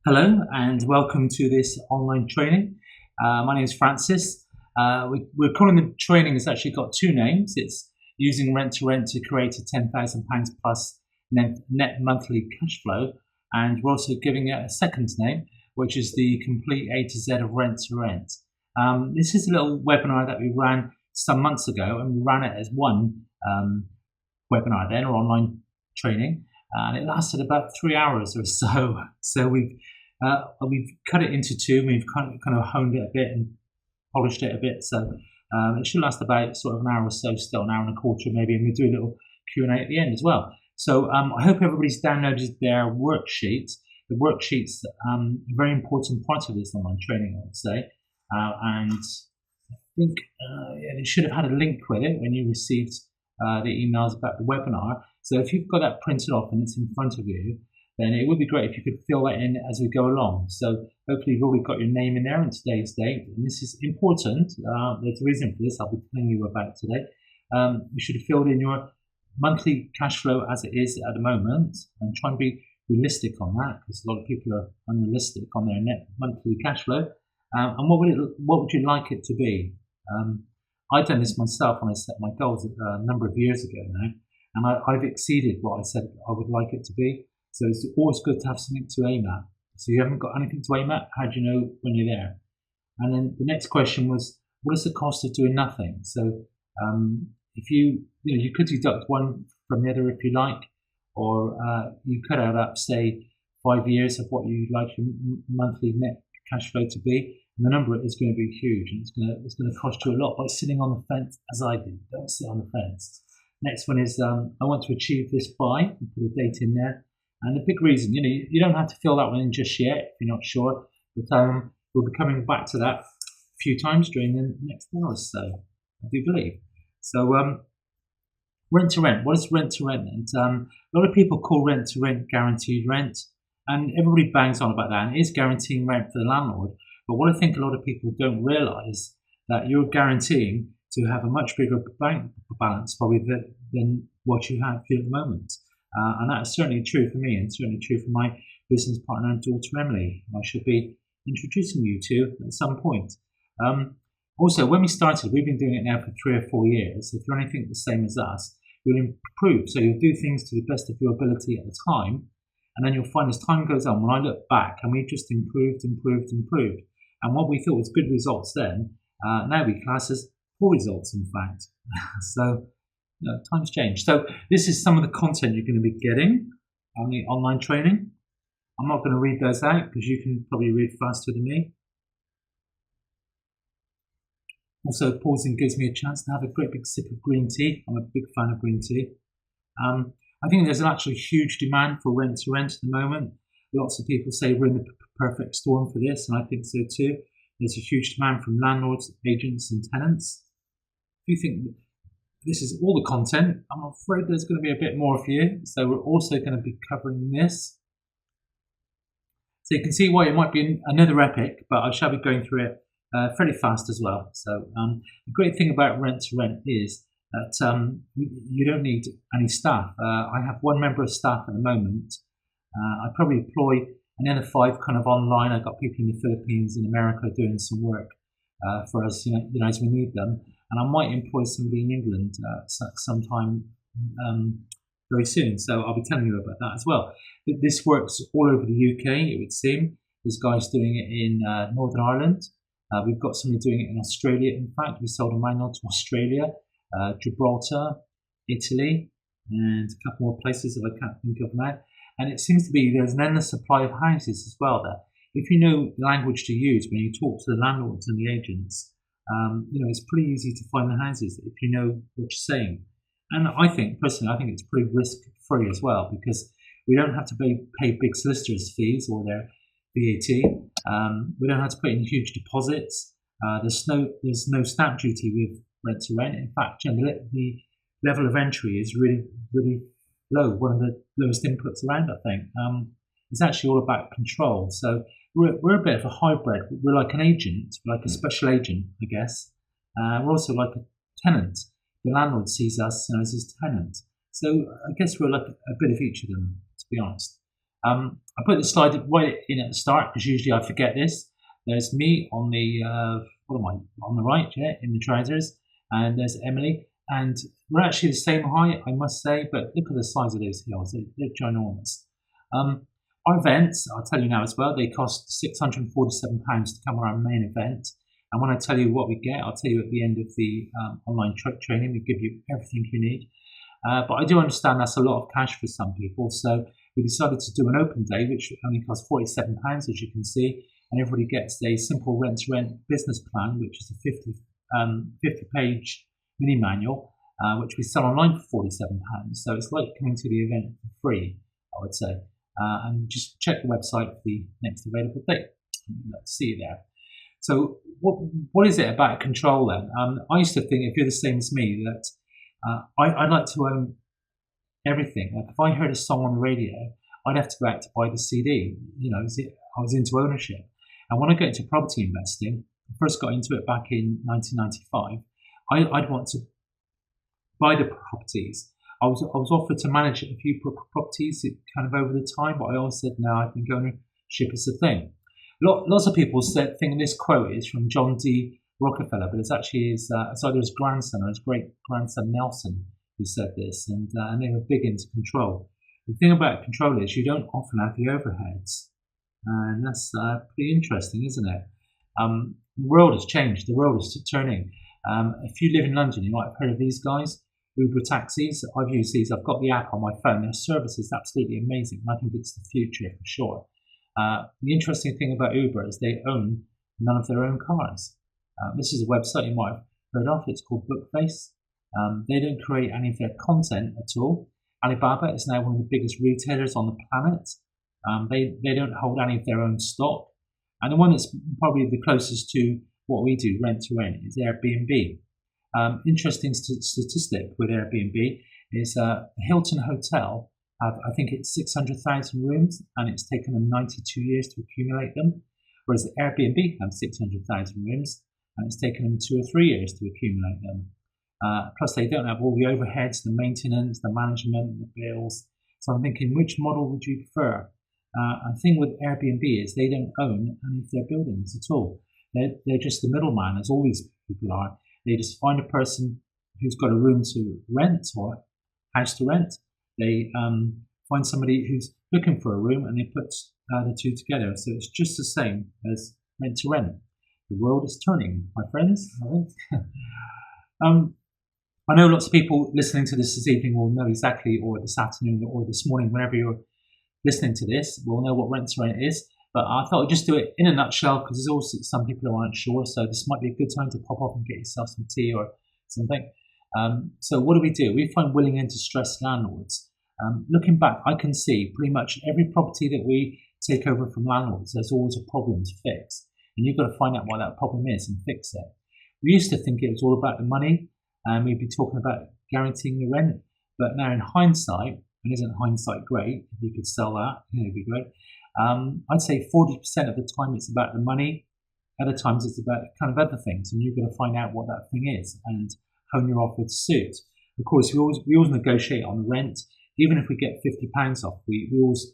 Hello and welcome to this online training. My name is Francis. We're calling the training, it's actually got two names. It's using rent to rent to create a £10,000 plus net monthly cash flow. And we're also giving it a second name, which is the complete A to Z of rent to rent. This is a little webinar that we ran some months ago, and we ran it as one webinar then, or online training. And it lasted about 3 hours or so. So we've cut it into two. We've kind of honed it a bit and polished it a bit. So it should last about sort of an hour or so, still an hour and a quarter maybe, and we do a little Q&A at the end as well. So I hope everybody's downloaded their worksheets. The worksheets are a very important part of this online training, I would say. And I think it should have had a link with it when you received the emails about the webinar. So if you've got that printed off and it's in front of you, then it would be great if you could fill that in as we go along. So hopefully you've already got your name in there and today's date. And this is important. There's a reason for this I'll be telling you about today. You should have filled in your monthly cash flow as it is at the moment and try and be realistic on that, because a lot of people are unrealistic on their net monthly cash flow. And what would you like it to be? I've done this myself when I set my goals a number of years ago now, and I've exceeded what I said I would like it to be. So it's always good to have something to aim at. So you haven't got anything to aim at, how do you know when you're there? And then the next question was, what is the cost of doing nothing? So if you could deduct one from the other if you like, or you could add up, say, 5 years of what you'd like your monthly net cash flow to be, and the number is going to be huge, and it's going to cost you a lot by sitting on the fence as I did. Don't sit on the fence. Next one is I want to achieve this by, and put a date in there. And the big reason, you don't have to fill that one in just yet if you're not sure, but we'll be coming back to that a few times during the next hour or so, I do believe. So rent to rent, what is rent to rent? And a lot of people call rent to rent guaranteed rent, and everybody bangs on about that, and it is guaranteeing rent for the landlord. But what I think a lot of people don't realise, that you're guaranteeing to have a much bigger bank balance probably than what you have here at the moment. And that is certainly true for me, and certainly true for my business partner and daughter Emily, who I should be introducing you to at some point. Also, when we started, we've been doing it now for 3 or 4 years. If you're anything the same as us, you'll improve. So you'll do things to the best of your ability at the time, and then you'll find as time goes on, when I look back, and we've just improved. And what we thought was good results then, now we class as poor results, in fact. So times change. So this is some of the content you're going to be getting on the online training. I'm not going to read those out because you can probably read faster than me. Also, pausing gives me a chance to have a great big sip of green tea. I'm a big fan of green tea. I think there's an actually huge demand for rent to rent at the moment. Lots of people say we're in the perfect storm for this, and I think so too. There's a huge demand from landlords, agents, and tenants. If you think this is all the content, I'm afraid there's going to be a bit more for you. So we're also going to be covering this. So you can see why it might be another epic, but I shall be going through it fairly fast as well. So the great thing about rent to rent is that you don't need any staff. I have one member of staff at the moment. I probably employ another 5 kind of online. I've got people in the Philippines and America doing some work for us, as we need them. And I might employ somebody in England sometime very soon. So I'll be telling you about that as well. This works all over the UK, it would seem. There's guys doing it in Northern Ireland. We've got somebody doing it in Australia. In fact, we sold a manual to Australia, Gibraltar, Italy, and a couple more places that I can't think of now. And it seems to be there's an endless supply of houses as well there. If you know the language to use when you talk to the landlords and the agents, it's pretty easy to find the houses if you know what you're saying. And personally, I think it's pretty risk-free as well, because we don't have to pay big solicitors' fees or their VAT. We don't have to put in huge deposits. There's no stamp duty with rent to rent. In fact, the level of entry is really, really low. One of the lowest inputs around, I think. It's actually all about control. So we're a bit of a hybrid. We're like an agent, like a special agent, I guess. We're also like a tenant. The landlord sees us as his tenant. So I guess we're like a bit of each of them, to be honest. I put the slide right in at the start because usually I forget this. There's me on the what am I on the right, yeah, in the trousers, and there's Emily, and we're actually the same height, I must say. But look at the size of those heels; they're ginormous. Our events, I'll tell you now as well, they cost £647 to come on our main event. And when I tell you what we get, I'll tell you at the end of the online training. We give you everything you need. But I do understand that's a lot of cash for some people. So we decided to do an open day, which only costs £47, as you can see. And everybody gets a simple rent-to-rent business plan, which is a 50-page mini manual, which we sell online for £47. So it's like coming to the event for free, I would say. And just check the website for the next available date. Let's see you there. So what is it about control then? I used to think, if you're the same as me, that I'd like to own everything. Like if I heard a song on the radio, I'd have to go out to buy the CD. You know, I was into ownership. And when I got into property investing, I first got into it back in 1995, I'd want to buy the properties. I was offered to manage a few properties kind of over the time, but I always said, no, I think ownership is the thing. Lots of people think this quote is from John D. Rockefeller, but it's actually it's either his grandson or his great-grandson Nelson who said this, and they were big into control. The thing about control is you don't often have the overheads, and that's pretty interesting, isn't it? The world has changed. The world is turning. If you live in London, you might have heard of these guys. Uber taxis. I've used these. I've got the app on my phone. Their service is absolutely amazing. I think it's the future for sure. The interesting thing about Uber is they own none of their own cars. This is a website you might have heard of. It's called Bookface. They don't create any of their content at all. Alibaba is now one of the biggest retailers on the planet. They don't hold any of their own stock. And the one that's probably the closest to what we do, rent to rent, is Airbnb. Interesting statistic with Airbnb is Hilton Hotel have, I think it's 600,000 rooms, and it's taken them 92 years to accumulate them, whereas Airbnb have 600,000 rooms, and it's taken them 2 or 3 years to accumulate them. Plus, they don't have all the overheads, the maintenance, the management, the bills. So I'm thinking, which model would you prefer? And the thing with Airbnb is they don't own any of their buildings at all. They're just the middleman, as all these people are. They just find a person who's got a room to rent or house to rent. They find somebody who's looking for a room, and they put the two together. So it's just the same as rent to rent. The world is turning, my friends. I know lots of people listening to this evening will know exactly, or this afternoon or this morning, whenever you're listening to this, will know what rent to rent is. But I thought I'd just do it in a nutshell, because there's also some people who aren't sure. So this might be a good time to pop off and get yourself some tea or something. So what do? We find willing and distressed landlords. Looking back, I can see pretty much every property that we take over from landlords, there's always a problem to fix. And you've got to find out what that problem is and fix it. We used to think it was all about the money, and we'd be talking about guaranteeing the rent. But now in hindsight, and isn't hindsight great, if you could sell that, it'd be great. I'd say 40% of the time it's about the money. Other times it's about kind of other things, and you've got to find out what that thing is and hone your offer to suit. Of course, we always negotiate on the rent. Even if we get £50 off, we always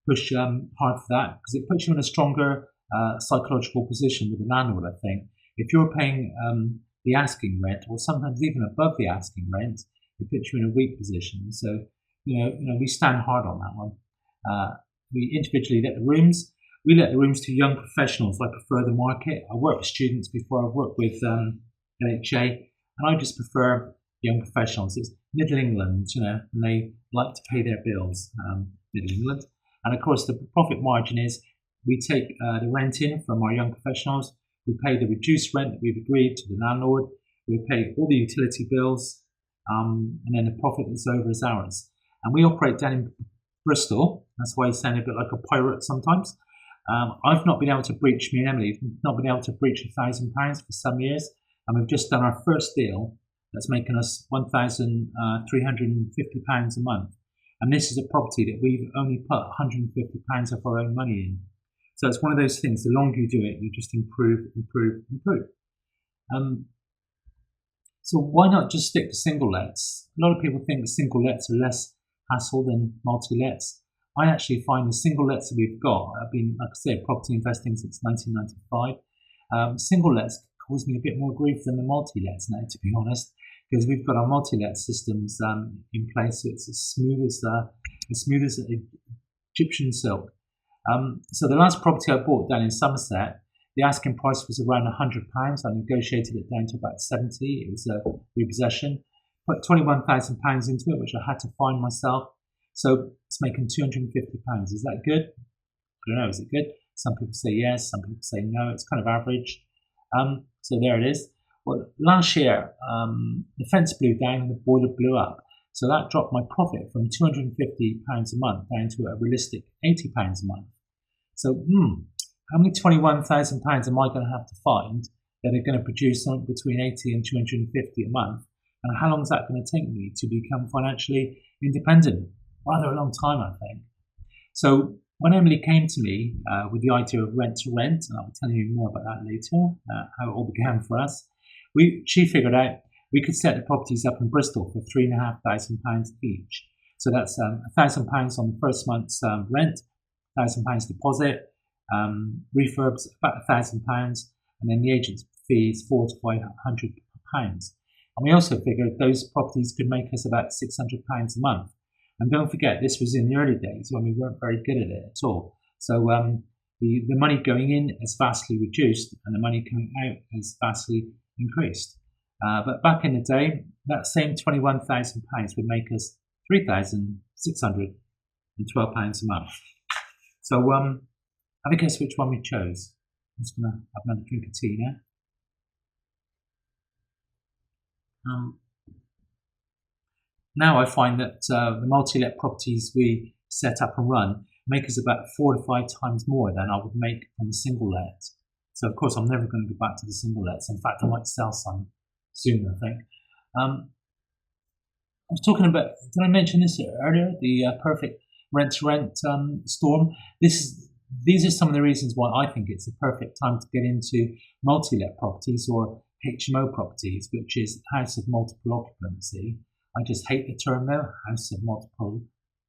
push hard for that, because it puts you in a stronger psychological position with the landlord, I think. If you're paying the asking rent, or sometimes even above the asking rent, it puts you in a weak position. So, we stand hard on that one. We individually let the rooms. We let the rooms to young professionals. I prefer the market. I worked with students before. I've worked with LHA, and I just prefer young professionals. It's Middle England, and they like to pay their bills, Middle England. And of course, the profit margin is we take the rent in from our young professionals. We pay the reduced rent that we've agreed to the landlord. We pay all the utility bills, and then the profit that's over is ours. And we operate down in Bristol. That's why I sound a bit like a pirate sometimes. I've not been able to breach, me and Emily, have not been able to breach £1,000 for some years. And we've just done our first deal that's making us £1,350 a month. And this is a property that we've only put £150 of our own money in. So it's one of those things, the longer you do it, you just improve. So why not just stick to single lets? A lot of people think single lets are less hassle than multi-lets. I actually find the single lets that we've got, I've been, like I said, property investing since 1995. Single lets cause me a bit more grief than the multi-lets now, to be honest, because we've got our multi-let systems in place, so it's as smooth as Egyptian silk. So the last property I bought down in Somerset, the asking price was around £100. I negotiated it down to about 70. It was a repossession. Put £21,000 into it, which I had to find myself. So it's making £250. Is that good? I don't know. Is it good? Some people say yes. Some people say no. It's kind of average. So there it is. Well, last year, the fence blew down and the boiler blew up. So that dropped my profit from £250 a month down to a realistic £80 a month. So, how many £21,000 am I going to have to find that are going to produce something between 80 and 250 a month? And how long is that going to take me to become financially independent? Rather a long time, I think. So when Emily came to me with the idea of rent to rent, and I'll tell you more about that later, how it all began for us, she figured out we could set the properties up in Bristol for £3,500 each. So that's £1,000 on the first month's rent, £1,000 deposit, refurbs about £1,000, and then the agent's fees £400 to £500. And we also figured those properties could make us about £600 a month. And don't forget, this was in the early days when we weren't very good at it at all. So the money going in has vastly reduced and the money coming out has vastly increased. But back in the day, that same £21,000 would make us £3,612 a month. So have a guess which one we chose. I'm just going to have another drink of tea now. Now I find that the multi-let properties we set up and run make us about 4 to 5 times more than I would make from a single let. So of course I'm never going to go back to the single lets. In fact, I might sell some soon, I think. I was talking about, did I mention this earlier? The perfect rent-to-rent storm. These are some of the reasons why I think it's the perfect time to get into multi-let properties or HMO properties, which is house of multiple occupancy. I just hate the term though, house of multiple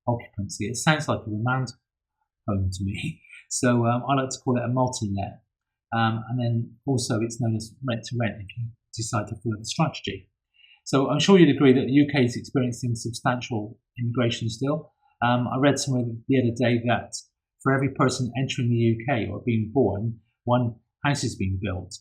occupancy. It sounds like a remand home to me. So I like to call it a multi-let. And then also it's known as rent-to-rent if you decide to follow the strategy. So I'm sure you'd agree that the UK is experiencing substantial immigration still. I read somewhere the other day that for every person entering the UK or being born, one house is being built.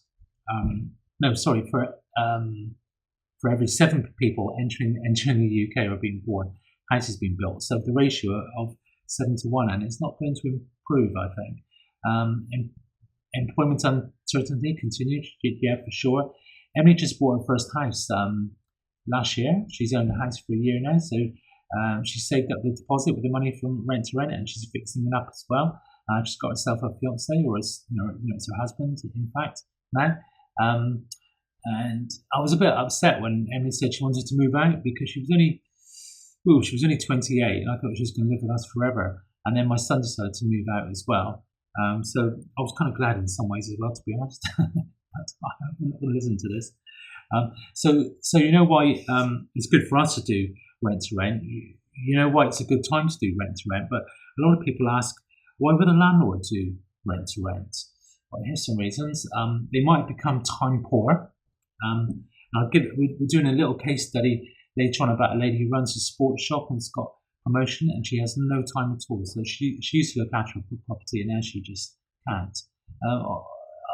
For every 7 people entering the UK or being born, house is being built. So the ratio of 7 to 1, and it's not going to improve, I think. Employment uncertainty continued, yeah, for sure. Emily just bought her first house last year. She's owned the house for a year now, so she saved up the deposit with the money from rent to rent, and she's fixing it up as well. She's got herself a fiance, or it's her husband, in fact, now. And I was a bit upset when Emily said she wanted to move out because she was only 28, and I thought she was going to live with us forever. And then my son decided to move out as well. So I was kind of glad in some ways as well, to be honest. I'm not going to listen to this. So you know why it's good for us to do rent to rent. You know why it's a good time to do rent to rent. But a lot of people ask, why would a landlord do rent to rent? Well, here's some reasons. They might become time poor. We're doing a little case study later on about a lady who runs a sports shop and's got promotion and she has no time at all. So she used to look after her property and now she just can't.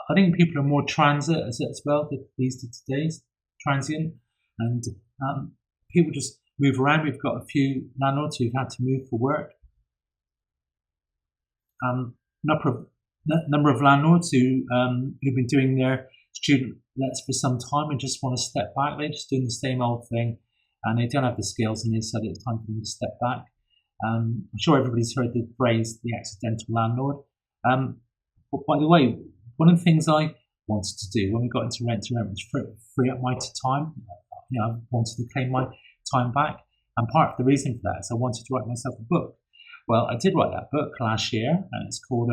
I think people are more transient as well these days, transient, and people just move around. We've got a few landlords who've had to move for work. Number of landlords who've been doing their student lets for some time and just want to step back. They're just doing the same old thing and they don't have the skills and they decided it's time for them to step back. I'm sure everybody's heard the phrase, the accidental landlord. But by the way, one of the things I wanted to do when we got into rent to rent was free up my time. I wanted to claim my time back. And part of the reason for that is I wanted to write myself a book. Well, I did write that book last year and it's called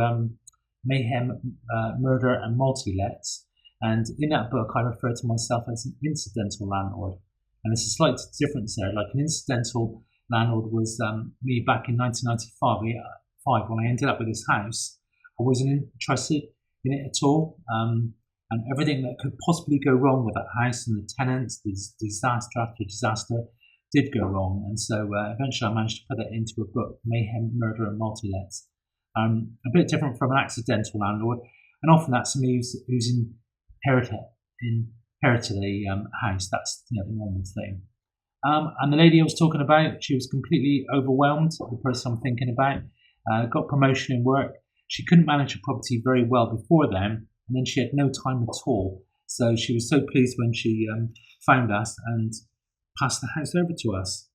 Mayhem, Murder and Multi-Lets. And in that book, I refer to myself as an incidental landlord. And there's a slight difference there. Like an incidental landlord was me back in 1995 when I ended up with this house. I wasn't interested in it at all. And everything that could possibly go wrong with that house and the tenants, the disaster after disaster, did go wrong. And so eventually I managed to put that into a book, Mayhem, Murder and Multi-Lets. A bit different from an accidental landlord. And often that's somebody who's inherited a house. That's the normal thing. And the lady I was talking about, she was completely overwhelmed, the person I'm thinking about, got promotion in work. She couldn't manage a property very well before then, and then she had no time at all. So she was so pleased when she found us and passed the house over to us.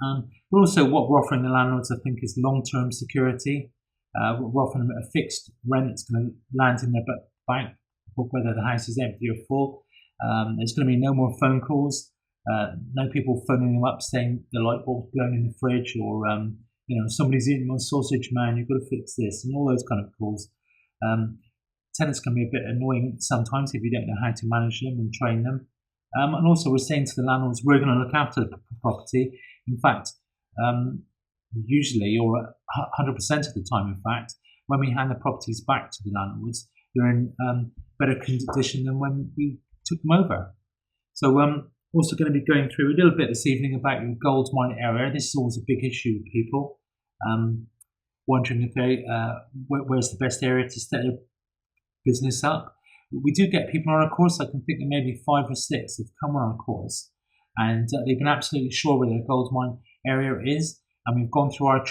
But also what we're offering the landlords, I think, is long-term security. We're offering them a fixed rent that's going to land in their bank, whether the house is empty or full. There's going to be no more phone calls. No people phoning them up saying the light bulb's blown in the fridge, or somebody's eating my sausage, man, you've got to fix this, and all those kind of calls. Tenants can be a bit annoying sometimes if you don't know how to manage them and train them. And also we're saying to the landlords, we're going to look after the property. In fact, usually, or 100% of the time, in fact, when we hand the properties back to the landlords, they're in better condition than when we took them over. So also going to be going through a little bit this evening about your gold mine area. This is always a big issue with people, wondering if where's the best area to set a business up. We do get people on our course. I can think of maybe 5 or 6 have come on our course, and they've been absolutely sure where their gold mine area is. And we've gone through our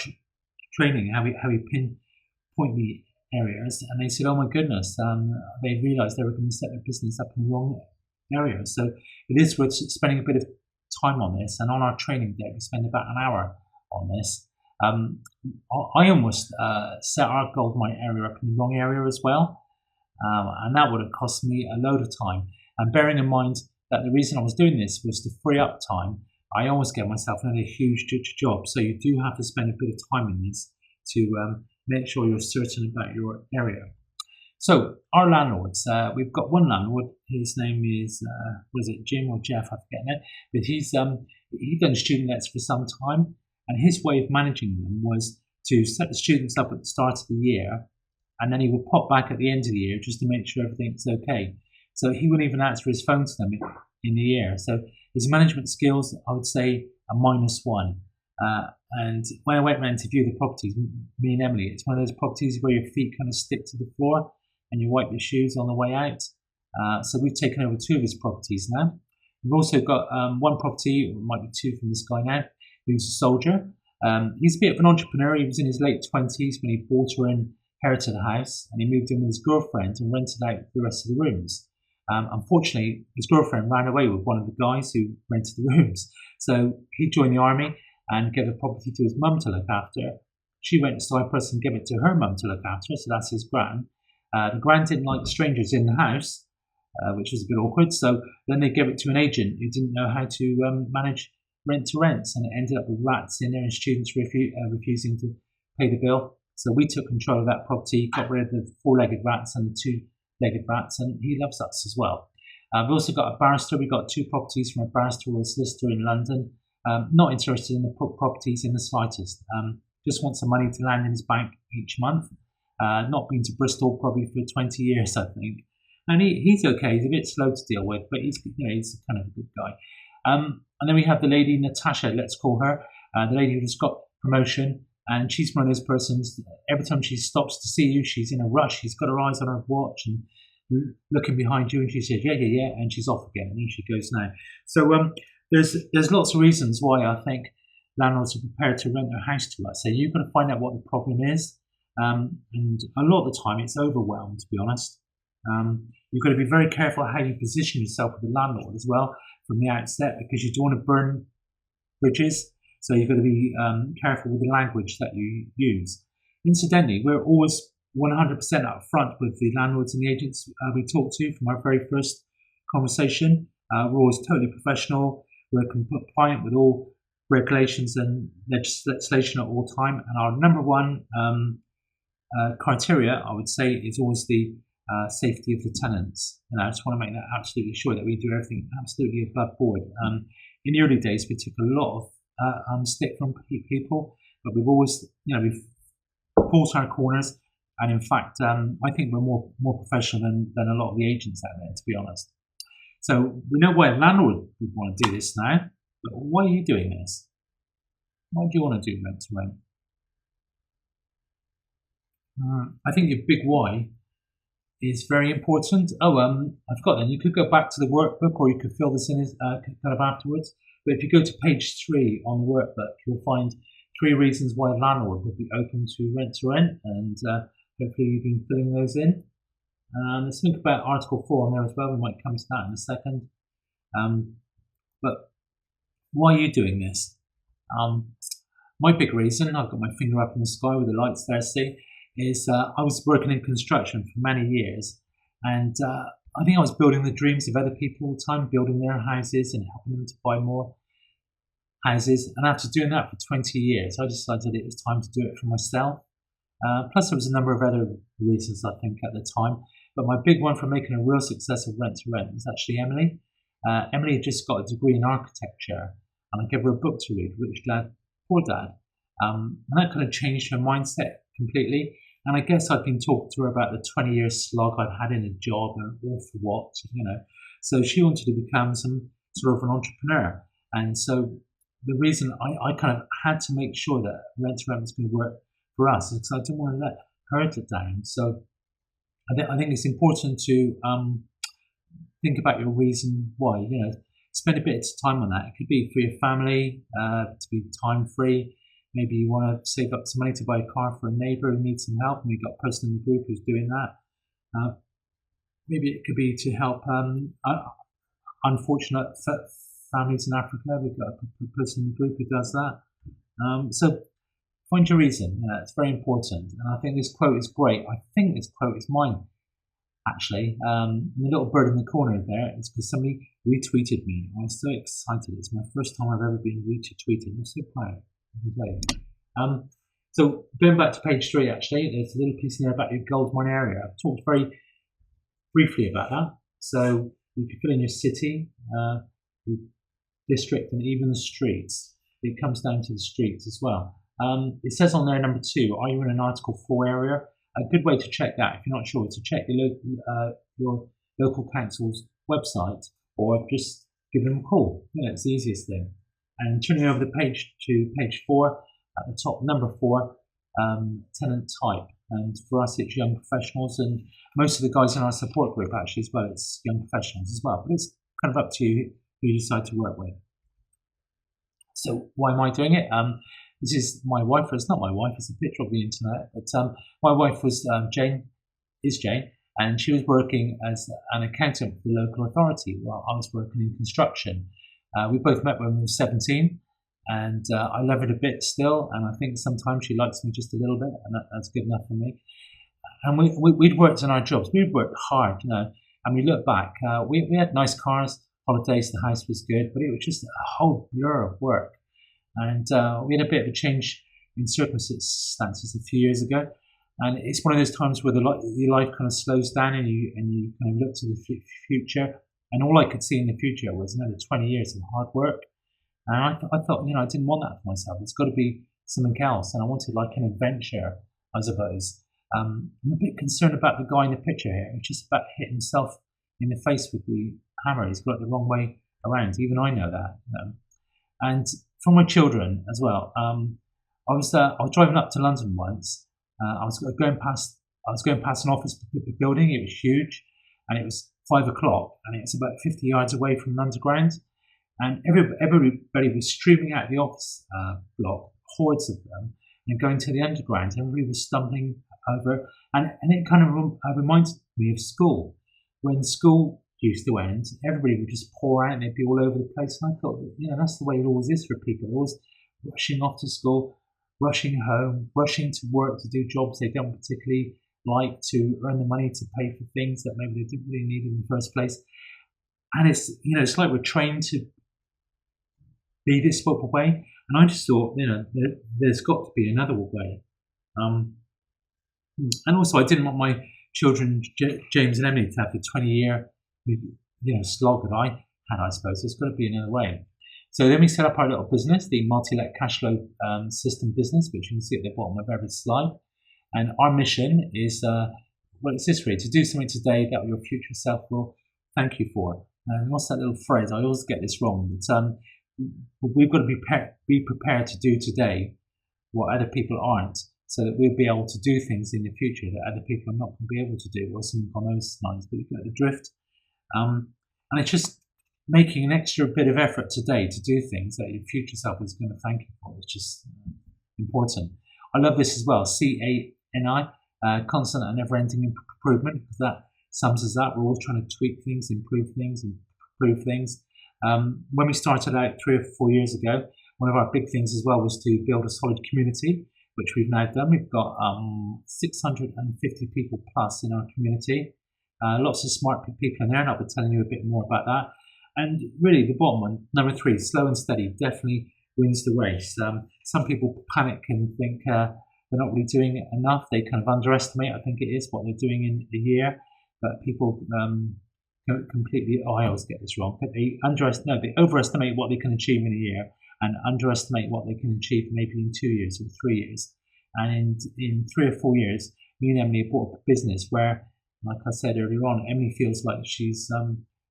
training, how we pinpoint the areas, and they said, oh my goodness, they realised they were going to set their business up in the wrong area. So it is worth spending a bit of time on this, and on our training day we spend about an hour on this. I almost set our gold mine area up in the wrong area as well, and that would have cost me a load of time. And bearing in mind that the reason I was doing this was to free up time, I always get myself another huge job. So you do have to spend a bit of time in this to make sure you're certain about your area. So our landlords, we've got one landlord. His name is was it Jim or Jeff? I'm forgetting it. But he's done student lets for some time, and his way of managing them was to set the students up at the start of the year, and then he would pop back at the end of the year just to make sure everything's okay. So he wouldn't even answer his phone to them in the year. So his management skills, I would say, are -1. And when I went around to view the properties, me and Emily, it's one of those properties where your feet kind of stick to the floor and you wipe your shoes on the way out. So we've taken over 2 of his properties now. We've also got one property, or it might be 2 from this guy now, who's a soldier. He's a bit of an entrepreneur. He was in his late 20s when he bought or inherited a house, and he moved in with his girlfriend and rented out the rest of the rooms. Unfortunately, his girlfriend ran away with one of the guys who rented the rooms. So he joined the army and gave the property to his mum to look after. She went to Cyprus and gave it to her mum to look after, so that's his gran. The gran didn't like strangers in the house, which was a bit awkward, so then they gave it to an agent who didn't know how to manage rent-to-rents, and it ended up with rats in there and students refusing to pay the bill. So we took control of that property, got rid of the 4-legged rats and the 2-legged rats, and he loves us as well. We've also got a barrister. We've got 2 properties from a barrister or a solicitor in London. Not interested in the properties in the slightest. Just wants some money to land in his bank each month. Not been to Bristol probably for 20 years, I think. And he's okay. He's a bit slow to deal with, but he's kind of a good guy. And then we have the lady, Natasha, let's call her, the lady who just got promotion. And she's one of those persons, every time she stops to see you, she's in a rush. She's got her eyes on her watch and looking behind you, and she says, yeah, and she's off again, and then she goes now. So there's lots of reasons why I think landlords are prepared to rent their house to us. So you've got to find out what the problem is. And a lot of the time it's overwhelmed, to be honest. You've got to be very careful how you position yourself with the landlord as well from the outset, because you don't want to burn bridges. So you've got to be careful with the language that you use. Incidentally, we're always 100% up front with the landlords and the agents we talk to from our very first conversation. We're always totally professional. We're compliant with all regulations and legislation at all time. And our number one criteria, I would say, is always the safety of the tenants. And I just want to make that absolutely sure that we do everything absolutely above board. In the early days, we took a lot of stick from people, but we've always, we've pulled our corners. And in fact, I think we're more professional than a lot of the agents out there, to be honest. So we know why a landlord would want to do this now, but why are you doing this? Why do you want to do rent to rent? I think your big why is very important. I forgot then. You could go back to the workbook, or you could fill this in kind of afterwards. But if you go to page 3 on the workbook, you'll find 3 reasons why a landlord would be open to rent, and hopefully you've been filling those in. Let's think about Article 4 on there as well. We might come to that in a second. But why are you doing this? My big reason, I've got my finger up in the sky with the lights there, see, is I was working in construction for many years, and I think I was building the dreams of other people all the time, building their houses and helping them to buy more houses. And after doing that for 20 years, I decided it was time to do it for myself. Plus, there was a number of other reasons, I think, at the time. But my big one for making a real success of rent to rent was actually Emily. Emily had just got a degree in architecture, and I gave her a book to read, Rich Dad, Poor Dad. And that kind of changed her mindset completely. And I guess I'd been talking to her about the 20-year slog I'd had in a job and all for what, So she wanted to become some sort of an entrepreneur. And so the reason I kind of had to make sure that rent to rent was going to work for us is because I didn't want to let her down. So I think it's important to think about your reason why. Spend a bit of time on that. It could be for your family, to be time free. Maybe you want to save up some money to buy a car for a neighbour who needs some help, and we've got a person in the group who's doing that. Maybe it could be to help unfortunate families in Africa. We've got a person in the group who does that. So find your reason. It's very important. And I think this quote is great. I think this quote is mine, actually. And the little bird in the corner there is because somebody retweeted me. I was so excited. It's my first time I've ever been retweeted. I'm so proud. So going back to page 3, actually, there's a little piece in there about your gold mine area. I've talked very briefly about that. So you can fill in your city, the district, and even the streets. It comes down to the streets as well. It says on there, number 2, are you in an Article 4 area? A good way to check that, if you're not sure, is to check your local council's website, or just give them a call. It's the easiest thing. And turning over the page to page 4, at the top, number 4, tenant type. And for us, it's young professionals, and most of the guys in our support group actually as well, it's young professionals as well. But it's kind of up to you who you decide to work with. So why am I doing it? This is my wife. It's not my wife. It's a picture of the internet. But my wife was Jane, and she was working as an accountant for the local authority while I was working in construction. We both met when we were 17, and I love her a bit still, and I think sometimes she likes me just a little bit, and that's good enough for me. And we'd worked in our jobs. We'd worked hard, and we look back. We had nice cars, holidays, the house was good, but it was just a whole blur of work. And we had a bit of a change in circumstances a few years ago, and it's one of those times where your life kind of slows down, and you kind of look to the future. And all I could see in the future was another 20 years of hard work. And I thought, I didn't want that for myself. It's got to be something else. And I wanted like an adventure, I suppose. I'm a bit concerned about the guy in the picture here. He's just about hit himself in the face with the hammer. He's got it the wrong way around. Even I know that. And for my children as well. I was driving up to London once. I was going past an office building. It was huge, and it was 5 o'clock, and it's about 50 yards away from the underground, and everybody was streaming out of the office block, hordes of them, and going to the underground. Everybody was stumbling over, and it kind of reminded me of school. When school used to end, everybody would just pour out, and they'd be all over the place. And I thought, that's the way it always is for people. They're always rushing off to school, rushing home, rushing to work to do jobs they don't particularly like, to earn the money to pay for things that maybe they didn't really need in the first place. And it's like we're trained to be this sort of way. And I just thought, there's got to be another way. And also, I didn't want my children, James and Emily, to have the 20-year, slog that I had. I suppose there's got to be another way. So then we set up our little business, the multi-let cash flow system business, which you can see at the bottom of every slide. And our mission is, well, it's this really, to do something today that your future self will thank you for. And what's that little phrase? I always get this wrong, but we've got to be prepared to do today what other people aren't, so that we'll be able to do things in the future that other people are not going to be able to do, or something on those lines. But you get the drift. And it's just making an extra bit of effort today to do things that your future self is going to thank you for. It's just important. I love this as well. CANI, constant and never-ending improvement, because that sums us up. We're always trying to tweak things, improve things. When we started out 3 or 4 years ago, one of our big things as well was to build a solid community, which we've now done. We've got 650 people plus in our community. Lots of smart people in there, and I'll be telling you a bit more about that. And really, the bottom one, number 3, slow and steady, definitely wins the race. Some people panic and think they're not really doing enough. They kind of underestimate, I think it is, what they're doing in a year. But people completely, I always get this wrong, but they overestimate what they can achieve in a year and underestimate what they can achieve maybe in 2 years or 3 years. And in 3 or 4 years, me and Emily bought a business where, like I said earlier on, Emily feels like she's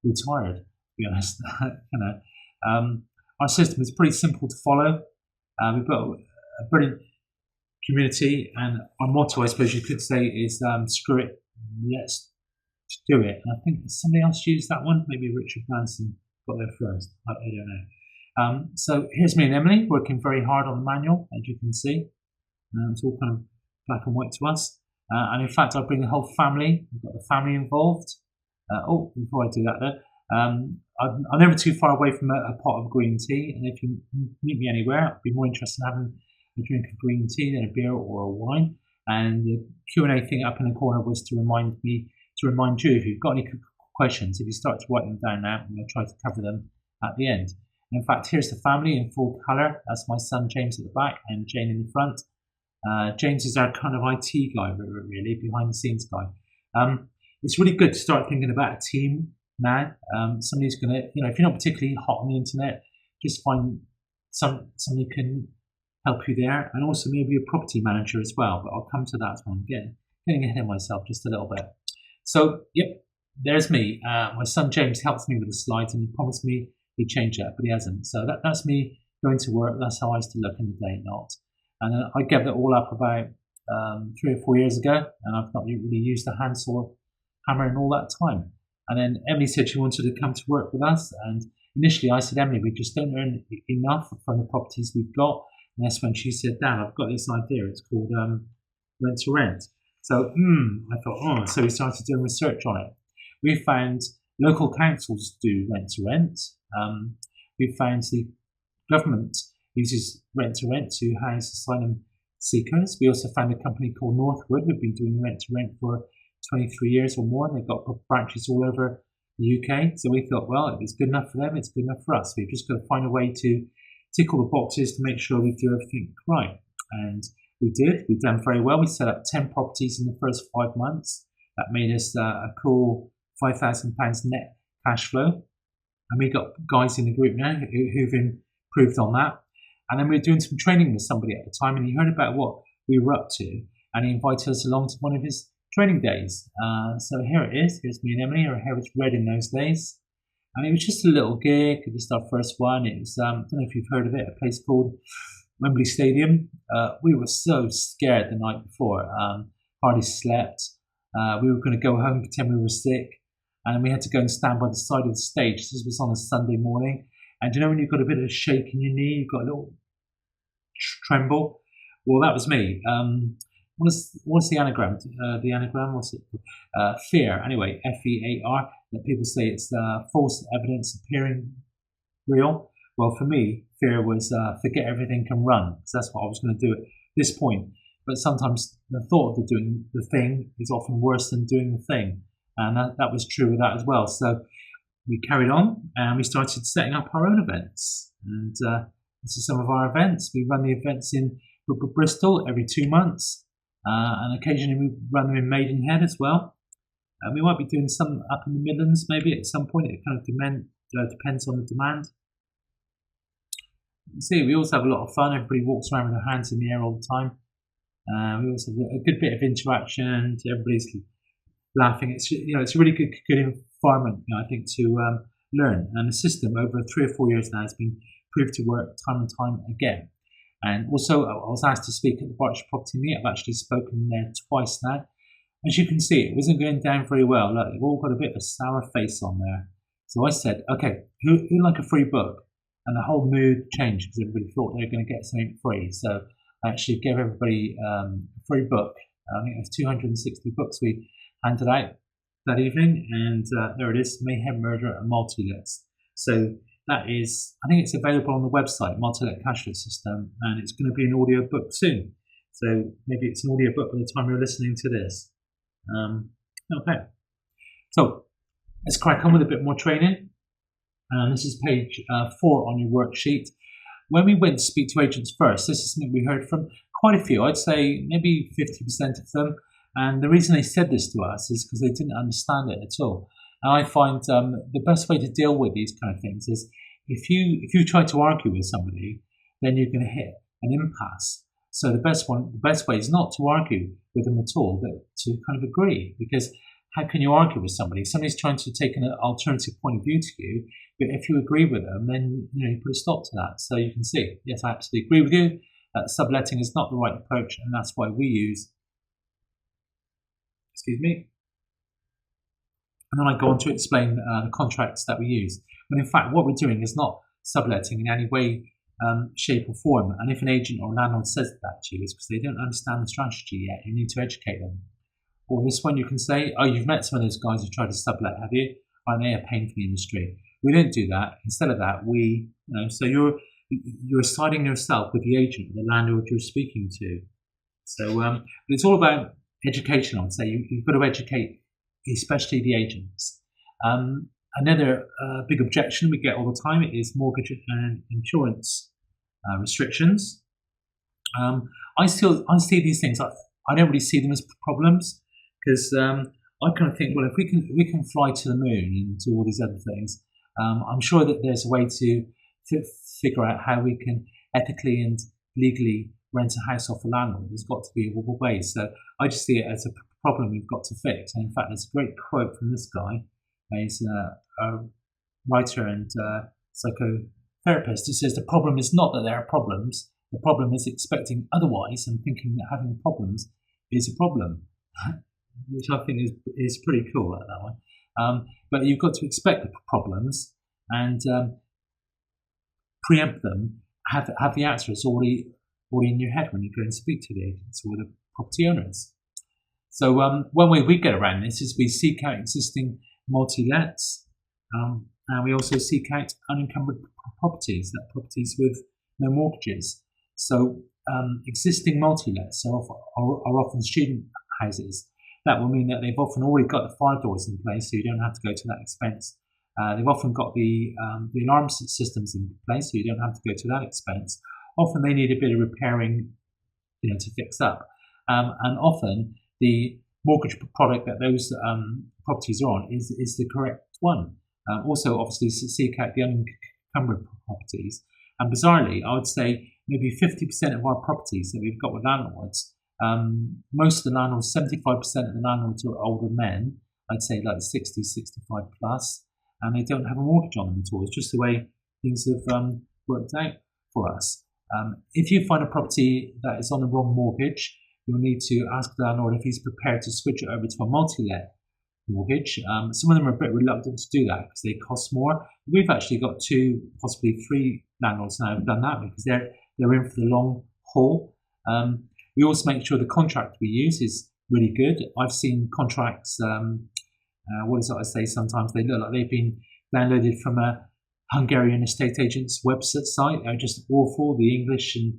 retired, to be honest. Our system is pretty simple to follow. We've got a brilliant community, and our motto, I suppose you could say, is screw it, let's do it. And I think somebody else used that one, maybe Richard Branson got there first, I don't know. So here's me and Emily working very hard on the manual, as you can see. It's all kind of black and white to us. And in fact, I bring the whole family. We've got the family involved. Before I do that though, I'm never too far away from a pot of green tea. And if you meet me anywhere, I'd be more interested in having a drink of green tea than a beer or a wine. And the Q&A thing up in the corner was to remind you, if you've got any questions, if you start to write them down now, I'm going to try to cover them at the end. And in fact, here's the family in full colour. That's my son James at the back and Jane in the front. James is our kind of IT guy, really, behind the scenes guy. It's really good to start thinking about a team now. Somebody's going to, if you're not particularly hot on the internet, just find somebody who can help you there, and also maybe a property manager as well. But I'll come to that as well. I'm getting ahead of myself just a little bit. So, yep, there's me. My son James helps me with the slides, and he promised me he'd change that, but he hasn't. So that's me going to work. That's how I used to look in the day, not. And then I gave that all up about 3 or 4 years ago, and I've not really used the handsaw hammer in all that time. And then Emily said she wanted to come to work with us, and initially I said, Emily, we just don't earn enough from the properties we've got. And that's when she said, Dad, I've got this idea. It's called rent to rent. So I thought, so we started doing research on it. We found local councils do rent to rent. We found the government uses rent to rent to house asylum seekers. We also found a company called Northwood who've been doing rent to rent for 23 years or more. They've got branches all over the UK. So we thought, well, if it's good enough for them, it's good enough for us. We've just got to find a way to tick all the boxes to make sure we do everything right. And we did. We've done very well. We set up 10 properties in the first 5 months. That made us a cool £5,000 net cash flow. And we got guys in the group now who've improved on that. And then we were doing some training with somebody at the time, and he heard about what we were up to, and he invited us along to one of his training days. So here it is. Here's me and Emily. Her hair was red in those days. And it was just a little gig, just our first one. It was, I don't know if you've heard of it, a place called Wembley Stadium. We were so scared the night before. Hardly slept. We were going to go home, pretend we were sick. And we had to go and stand by the side of the stage. This was on a Sunday morning. And you know when you've got a bit of a shake in your knee, you've got a little tremble? Well, that was me. What's the anagram? The anagram, what's it? Fear. Anyway, FEAR. That people say it's false evidence appearing real. Well, for me, fear was forget everything and run. Because that's what I was going to do at this point. But sometimes the thought of doing the thing is often worse than doing the thing. And that was true with that as well. So we carried on and we started setting up our own events. And this is some of our events. We run the events in Bristol every 2 months. And occasionally we run them in Maidenhead as well. We might be doing some up in the Midlands maybe at some point. It kind of depends on the demand. See, we also have a lot of fun. Everybody walks around with their hands in the air all the time. We also have a good bit of interaction. Everybody's laughing. It's a really good environment, I think, to learn. And the system over 3 or 4 years now has been proved to work time and time again. And also, I was asked to speak at the Berkshire Property Meet. I've actually spoken there twice now. As you can see, it wasn't going down very well. Look, they've all got a bit of a sour face on there. So I said, okay, who'd like a free book? And the whole mood changed because everybody thought they were going to get something free. So I actually gave everybody a free book. I think it was 260 books we handed out that evening. And there it is, Mayhem, Murder and Multi-Lets. So that is, I think it's available on the website, Multi-Let Cashless System, and it's going to be an audio book soon. So maybe it's an audio book by the time you're listening to this. Okay. So let's crack on with a bit more training. This is page 4 on your worksheet. When we went to speak to agents first, this is something we heard from quite a few. I'd say maybe 50% of them. And the reason they said this to us is because they didn't understand it at all. And I find the best way to deal with these kind of things is if you try to argue with somebody, then you're going to hit an impasse. So the best way is not to argue with them at all, but to kind of agree. Because how can you argue with somebody? Somebody's trying to take an alternative point of view to you, but if you agree with them, then you put a stop to that. So you can see, yes, I absolutely agree with you. Subletting is not the right approach, and that's why we use. Excuse me. And then I go on to explain the contracts that we use. But in fact, what we're doing is not subletting in any way, shape or form. And if an agent or landlord says that to you, it's because they don't understand the strategy yet. You need to educate them. Or this one, you can say, oh, you've met some of those guys who tried to sublet, have you? Aren't they a pain for the industry? We don't do that. Instead of that, so you're siding yourself with the agent, the landlord you're speaking to. So but it's all about education, I would say. You've got to educate, especially the agents. Another big objection we get all the time is mortgage and insurance restrictions. I see these things. I don't really see them as problems because I kind of think, well, if we can fly to the moon and do all these other things, I'm sure that there's a way to figure out how we can ethically and legally rent a house off a landlord. There's got to be a way. So I just see it as a problem we've got to fix. And in fact, there's a great quote from this guy. He's a writer and psychotherapist who says the problem is not that there are problems. The problem is expecting otherwise and thinking that having problems is a problem, which I think is pretty cool at that one. But you've got to expect the problems and preempt them. Have the answers already in your head when you go and speak to the agents or the property owners. So one way we get around this is we seek out existing multi-lets, and we also seek out unencumbered properties, properties with no mortgages. So existing multi-lets are often student houses. That will mean that they've often already got the fire doors in place, so you don't have to go to that expense. They've often got the alarm systems in place, so you don't have to go to that expense. Often they need a bit of repairing, to fix up, and often the mortgage product that those properties are on is the correct one. Also, obviously, seek out the unencumbered properties. And bizarrely, I would say maybe 50% of our properties that we've got with landlords, most of the landlords, 75% of the landlords are older men, I'd say like 60, 65 plus, and they don't have a mortgage on them at all. It's just the way things have worked out for us. If you find a property that is on the wrong mortgage, you'll need to ask the landlord if he's prepared to switch it over to a multi-let mortgage. Some of them are a bit reluctant to do that because they cost more. We've actually got 2, possibly 3 landlords now have done that because they're in for the long haul. We also make sure the contract we use is really good. I've seen contracts, what is it I say, sometimes they look like they've been downloaded from a Hungarian estate agent's website. They're just awful, the English and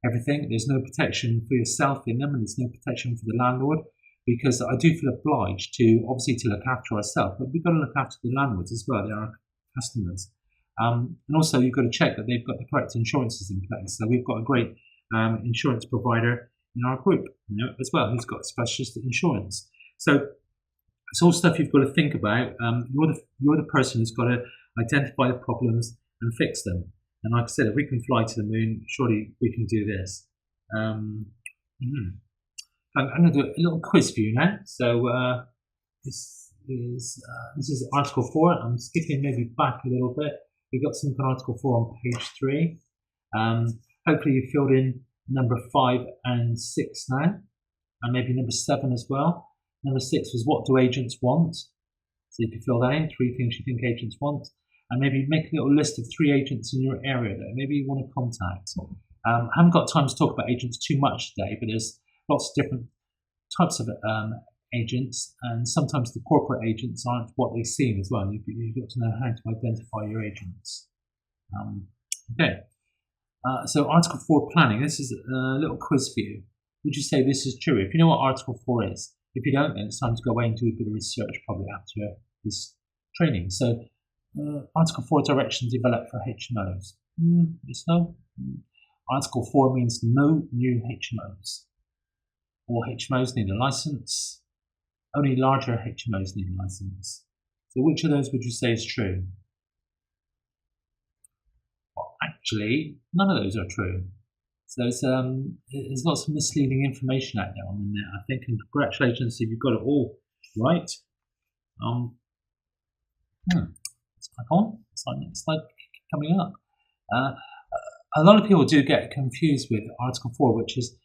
everything. There's no protection for yourself in them, and there's no protection for the landlord, because I do feel obliged to, obviously, to look after ourselves, but we've got to look after the landlords as well. They're our customers. And also you've got to check that they've got the correct insurances in place. So we've got a great insurance provider in our group as well, who's got specialist insurance. So it's all stuff you've got to think about. You're the person who's got to identify the problems and fix them. And like I said, if we can fly to the moon, surely we can do this. I'm going to do a little quiz for you now. So this is Article 4. I'm skipping maybe back a little bit. We've got something on Article 4 on page 3. Hopefully you filled in number 5 and 6 now, and maybe number 7 as well. Number 6 was, what do agents want? So you can fill that in, 3 things you think agents want, and maybe make a little list of 3 agents in your area that maybe you want to contact. I haven't got time to talk about agents too much today, but there's lots of different types of agents, and sometimes the corporate agents aren't what they seem as well. You've got to know how to identify your agents. Okay, so Article 4 planning. This is a little quiz for you. Would you say this is true? If you know what Article 4 is, if you don't, then it's time to go away and do a bit of research probably after this training. So Article 4, direction developed for HMOs. Yes, no? Article 4 means no new HMOs. All HMOs need a license. Only larger HMOs need a license. So which of those would you say is true? Well, actually, none of those are true. So there's lots of misleading information out there on the net, I think, and congratulations if you've got it all right. Let's click on. It's like coming up. A lot of people do get confused with Article 4, which is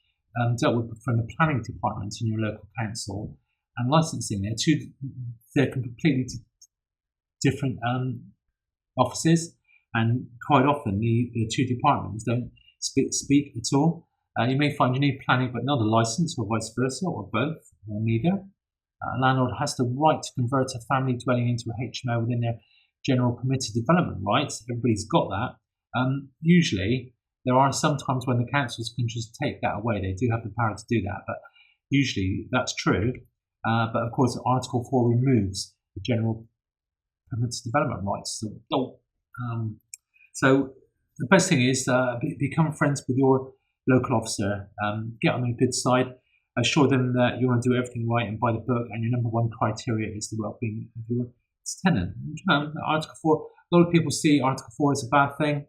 dealt with from the planning department in your local council, and licensing. They're completely different offices, and quite often the 2 departments don't speak at all. You may find you need planning but not a license, or vice versa, or both, or neither. A landlord has the right to convert a family dwelling into a HMO within their general permitted development rights. Everybody's got that. Usually, there are some times when the councils can just take that away. They do have the power to do that, but usually that's true. But of course, Article 4 removes the general permitted development rights. So the best thing is become friends with your local officer. Get on the good side. Assure them that you want to do everything right and by the book, and your number 1 criteria is the well-being of your tenant. Article 4, a lot of people see Article 4 as a bad thing.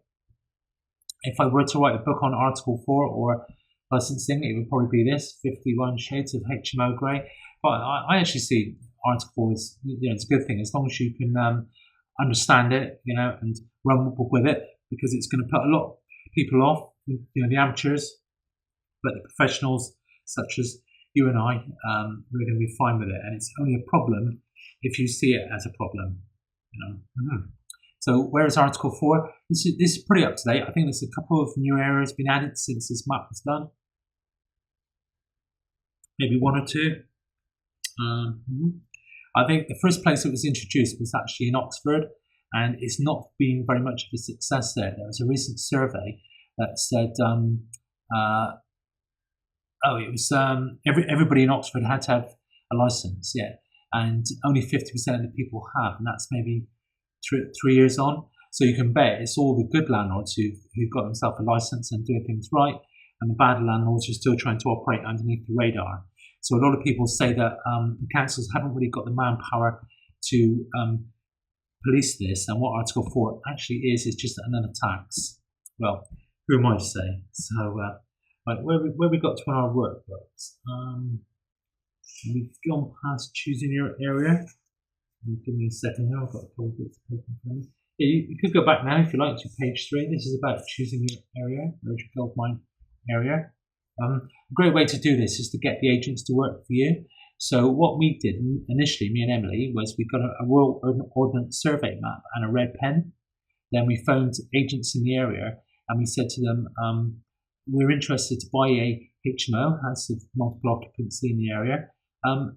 If I were to write a book on Article 4 or licensing, it would probably be this, 51 Shades of HMO Grey. But I actually see Article 4 as, it's a good thing, as long as you can understand it, and run with it, because it's going to put a lot of people off, the amateurs, but the professionals, such as you and I, we're going to be fine with it. And it's only a problem if you see it as a problem. So where is Article 4? This is pretty up to date. I think there's a couple of new areas been added since this map was done. Maybe 1 or 2. I think the first place it was introduced was actually in Oxford, and it's not been very much of a success there. There was a recent survey that said, everybody in Oxford had to have a license, and only 50% of the people have, and that's maybe 3 years on. So you can bet it's all the good landlords who've got themselves a license and doing things right, and the bad landlords are still trying to operate underneath the radar. So a lot of people say that the councils haven't really got the manpower to police this, and what Article 4 actually is just another tax. Well, who am I to say? So, right, where we got to in our workbooks? We've gone past choosing your area. Give me a second here, I've got a couple of bits of paper in front of me. You could go back now if you like to page 3. This is about choosing your area, Roger Goldmine area. A great way to do this is to get the agents to work for you. So what we did initially, me and Emily, was we got a Royal Ordnance Survey map and a red pen. Then we phoned agents in the area and we said to them, we're interested to buy a HMO, house of multiple occupancy in the area.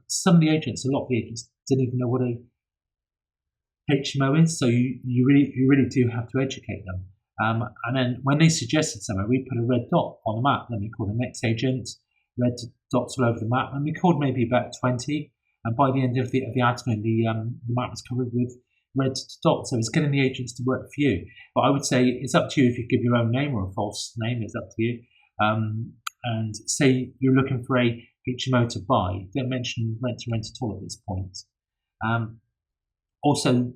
Some of the agents, a lot of the agents, didn't even know what a HMO is, so you really do have to educate them. And then when they suggested somewhere, we put a red dot on the map. Then we called the next agent, red dots all over the map, and we called maybe about 20. And by the end of the afternoon, the map was covered with red dots. So it's getting the agents to work for you. But I would say it's up to you if you give your own name or a false name. It's up to you. And say you're looking for a HMO to buy. Don't mention rent to rent at all at this point. Also,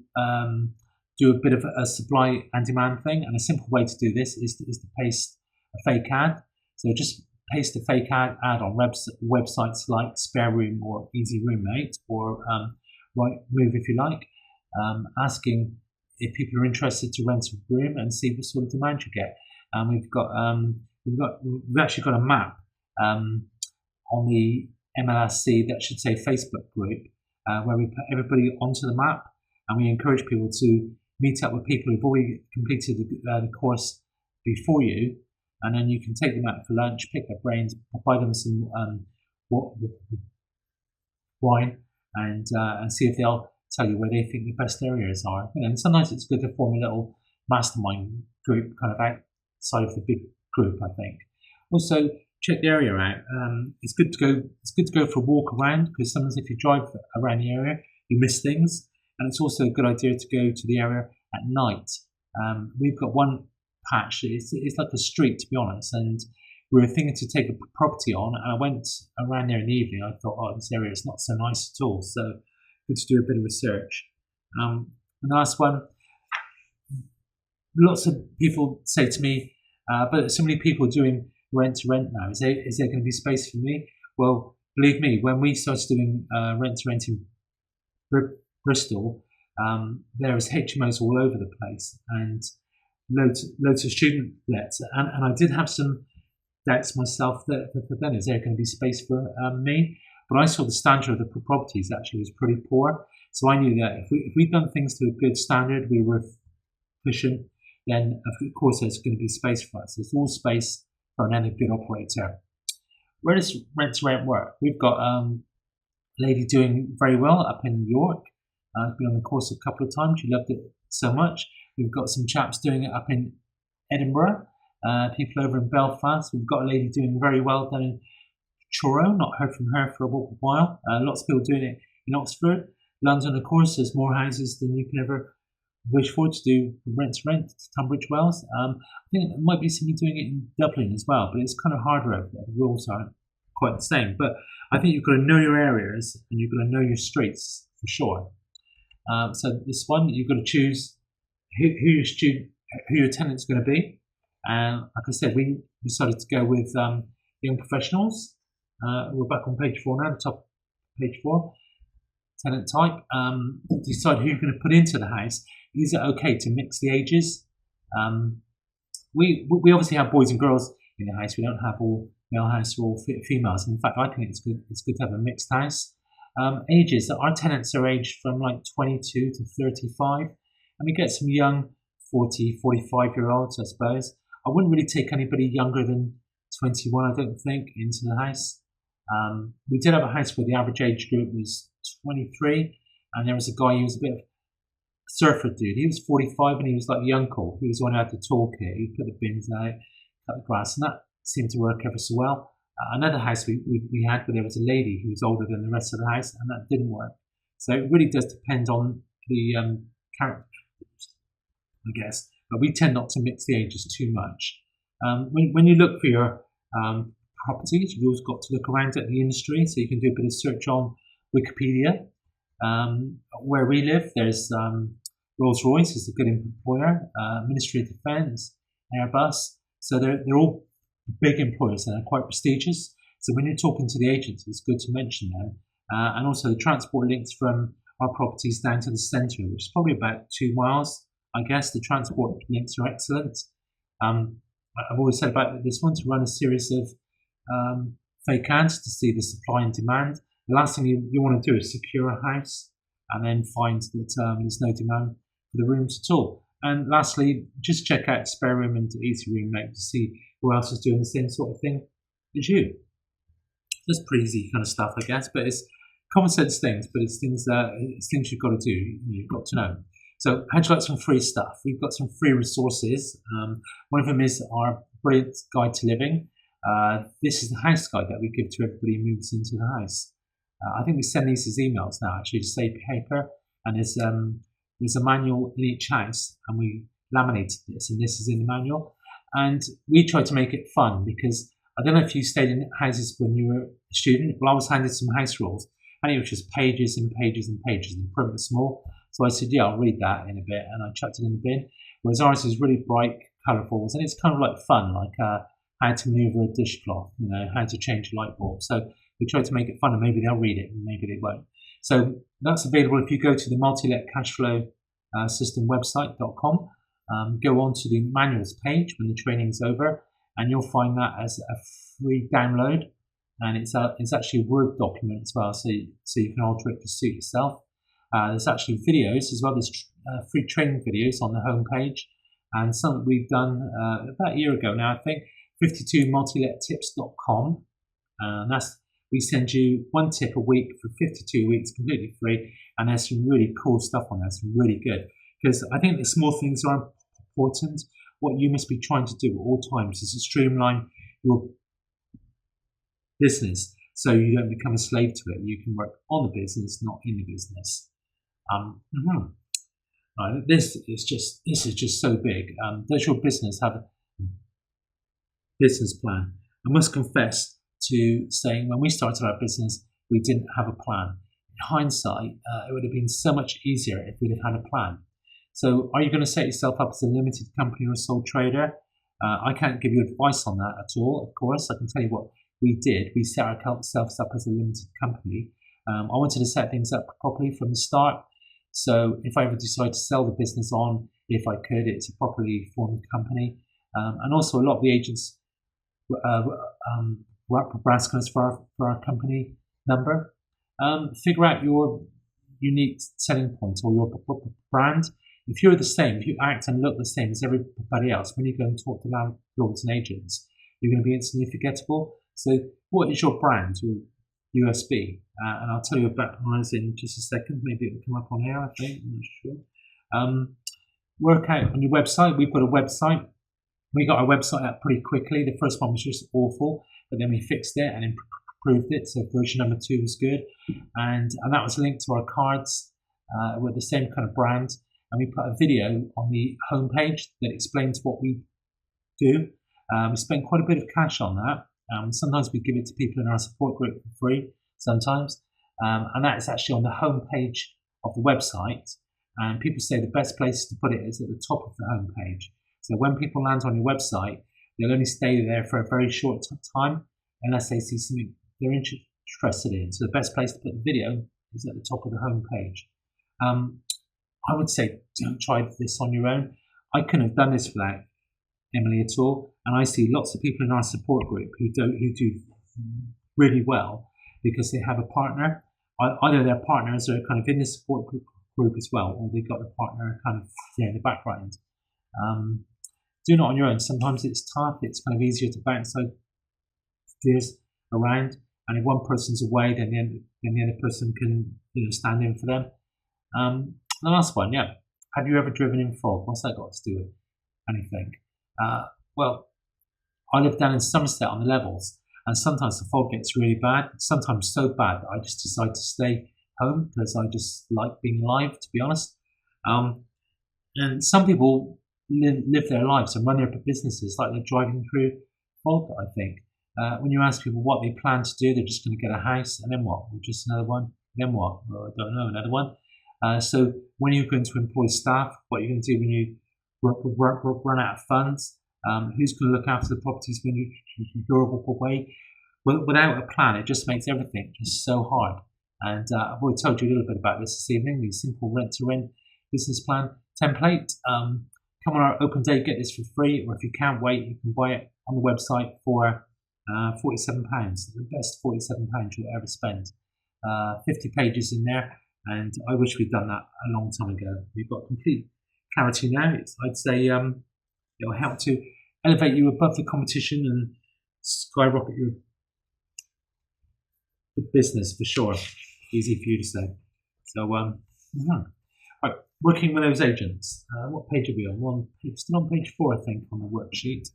do a bit of a supply and demand thing. And a simple way to do this is to paste a fake ad. So just paste a fake ad on websites like Spare Room or Easy Roommate or Rightmove if you like, asking if people are interested to rent a room and see what sort of demand you get. And we've actually got a map on the MLSC that should say Facebook group where we put everybody onto the map, and we encourage people to meet up with people who've already completed the course before you, and then you can take them out for lunch, pick their brains, buy them some wine, and see if they'll tell you where they think the best areas are. And sometimes it's good to form a little mastermind group kind of outside of the big group, I think. Also, check the area out. It's good to go for a walk around, because sometimes if you drive around the area, you miss things. And it's also a good idea to go to the area at night. We've got one patch. It's like a street, to be honest, and we were thinking to take a property on, and I went around there in the evening. I thought, oh, this area is not so nice at all. So good to do a bit of research. And the last one, lots of people say to me, but so many people doing rent to rent now. Is there going to be space for me? Well, believe me, when we started doing rent to rent in Bristol, there was HMOs all over the place and loads of student lets. And I did have some doubts myself that then is there going to be space for me? But I saw the standard of the properties actually was pretty poor. So I knew that if we'd done things to a good standard, we were efficient, then of course there's going to be space for us. There's all space for another good operator. Where does rent to rent work? We've got a lady doing very well up in York. I've been on the course a couple of times. She loved it so much. We've got some chaps doing it up in Edinburgh. People over in Belfast. We've got a lady doing very well down in Truro. Not heard from her for a while. Lots of people doing it in Oxford. London, of course, there's more houses than you can ever wish for to do rent to rent to Tunbridge Wells. I think there might be somebody doing it in Dublin as well, but it's kind of harder over there. The rules aren't quite the same. But I think you've got to know your areas and you've got to know your streets for sure. So this one, you've got to choose who your tenant's going to be. And like I said, we decided to go with young professionals. We're back on page 4 now, the top of page 4. Tenant type. Decide who you're going to put into the house. Is it okay to mix the ages? We obviously have boys and girls in the house. We don't have all male house or all females. In fact, I think it's good to have a mixed house. Ages, our tenants are aged from like 22 to 35, and we get some young 40, 45-year-olds, I suppose. I wouldn't really take anybody younger than 21, I don't think, into the house. We did have a house where the average age group was 23, and there was a guy who was a bit of a surfer dude. He was 45 and he was like the uncle. He was the one who had the toolkit. He put the bins out, cut the grass, and that seemed to work ever so well. Another house we had where there was a lady who was older than the rest of the house, and that didn't work. So it really does depend on the character, I guess. But we tend not to mix the ages too much. When you look for your properties, you've always got to look around at the industry, so you can do a bit of search on Wikipedia. Where we live, there's Rolls-Royce is a good employer, Ministry of Defence, Airbus. So they're all big employers and they're quite prestigious. So when you're talking to the agents, it's good to mention them. And also the transport links from our properties down to the centre, which is probably about 2 miles. I guess the transport links are excellent. I've always said about this one, to run a series of fake ads to see the supply and demand. The last thing you want to do is secure a house and then find that there's no demand for the rooms at all. And lastly, just check out Spare Room and Easy Roommate to see who else is doing the same sort of thing as you. That's pretty easy kind of stuff, I guess, but it's common sense things, but it's things you've got to do, you've got to know. So how'd you like some free stuff? We've got some free resources. One of them is our brilliant guide to living. This is the house guide that we give to everybody who moves into the house. I think we send these as emails now, actually, to save paper. And there's a manual in each house, and we laminated this, and this is in the manual. And we try to make it fun, because I don't know if you stayed in houses when you were a student. Well, I was handed some house rules, and it was just pages and pages and pages, and print was small. So I said, yeah, I'll read that in a bit, and I chucked it in the bin. Whereas ours is really bright, colourful, and it's kind of like fun, like how to manoeuvre a dishcloth, how to change a light bulb. So we try to make it fun, and maybe they'll read it, and maybe they won't. So that's available if you go to the Multi-Let Cashflow System website.com. Go on to the manuals page when the training's over, and you'll find that as a free download. And it's actually a Word document as well, so you can alter it to suit yourself. There's actually videos as well. There's free training videos on the home page, and some we've done about a year ago now, I think. 52multilettips.com, and we send you one tip a week for 52 weeks, completely free, and there's some really cool stuff on there. It's really good, because I think the small things are important. What you must be trying to do at all times is to streamline your business so you don't become a slave to it. You can work on the business, not in the business. This is just so big. Does your business have a business plan? I must confess to saying when we started our business, we didn't have a plan. In hindsight, it would have been so much easier if we'd have had a plan. So are you going to set yourself up as a limited company or a sole trader? I can't give you advice on that at all, of course. I can tell you what we did. We set ourselves up as a limited company. I wanted to set things up properly from the start. So if I ever decide to sell the business on, if I could, it's a properly formed company. And also a lot of the agents were asking us for our company number. Figure out your unique selling point or your brand. If you're the same, if you act and look the same as everybody else, when you go and talk to landlords and agents, you're going to be instantly forgettable. So what is your brand, your USP? And I'll tell you about mine in just a second. Maybe it'll come up on here, I think. I'm not sure. Work out on your website. We've got a website. We got our website up pretty quickly. The first one was just awful, but then we fixed it and improved it. So version number 2 was good. And that was linked to our cards with the same kind of brand. And we put a video on the homepage that explains what we do. We spent quite a bit of cash on that. Sometimes we give it to people in our support group for free, sometimes. And that is actually on the homepage of the website. And people say the best place to put it is at the top of the homepage. So when people land on your website, they'll only stay there for a very short time unless they see something they're interested in. So the best place to put the video is at the top of the homepage. I would say don't try this on your own. I couldn't have done this without Emily at all, and I see lots of people in our support group who do really well because they have a partner. Either their partners are kind of in the support group as well, or they've got the partner kind of in the background. Do not on your own. Sometimes it's tough. It's kind of easier to bounce ideas around, and if one person's away, then the other person can stand in for them. The last one, yeah. Have you ever driven in fog? What's that got to do with anything? Well, I live down in Somerset on the levels, and sometimes the fog gets really bad, sometimes so bad that I just decide to stay home because I just like being alive, to be honest. And some people live their lives and run their businesses like they're driving through fog, I think. When you ask people what they plan to do, they're just going to get a house, and then what? Well, just another one? Then what? Well, I don't know, another one. So when you're going to employ staff, what are you going to do when you run out of funds? Who's going to look after the properties when you're away? Without a plan, it just makes everything just so hard. And I've already told you a little bit about this evening, the simple rent-to-rent business plan template. Come on our open day, get this for free, or if you can't wait, you can buy it on the website for £47. The best £47 you'll ever spend. 50 pages in there, and I wish we'd done that a long time ago. We've got complete clarity now. I'd say it'll help to elevate you above the competition and skyrocket your business for sure. Easy for you to say. So, right, working with those agents. What page are we on? Still on page 4, I think, on the worksheet.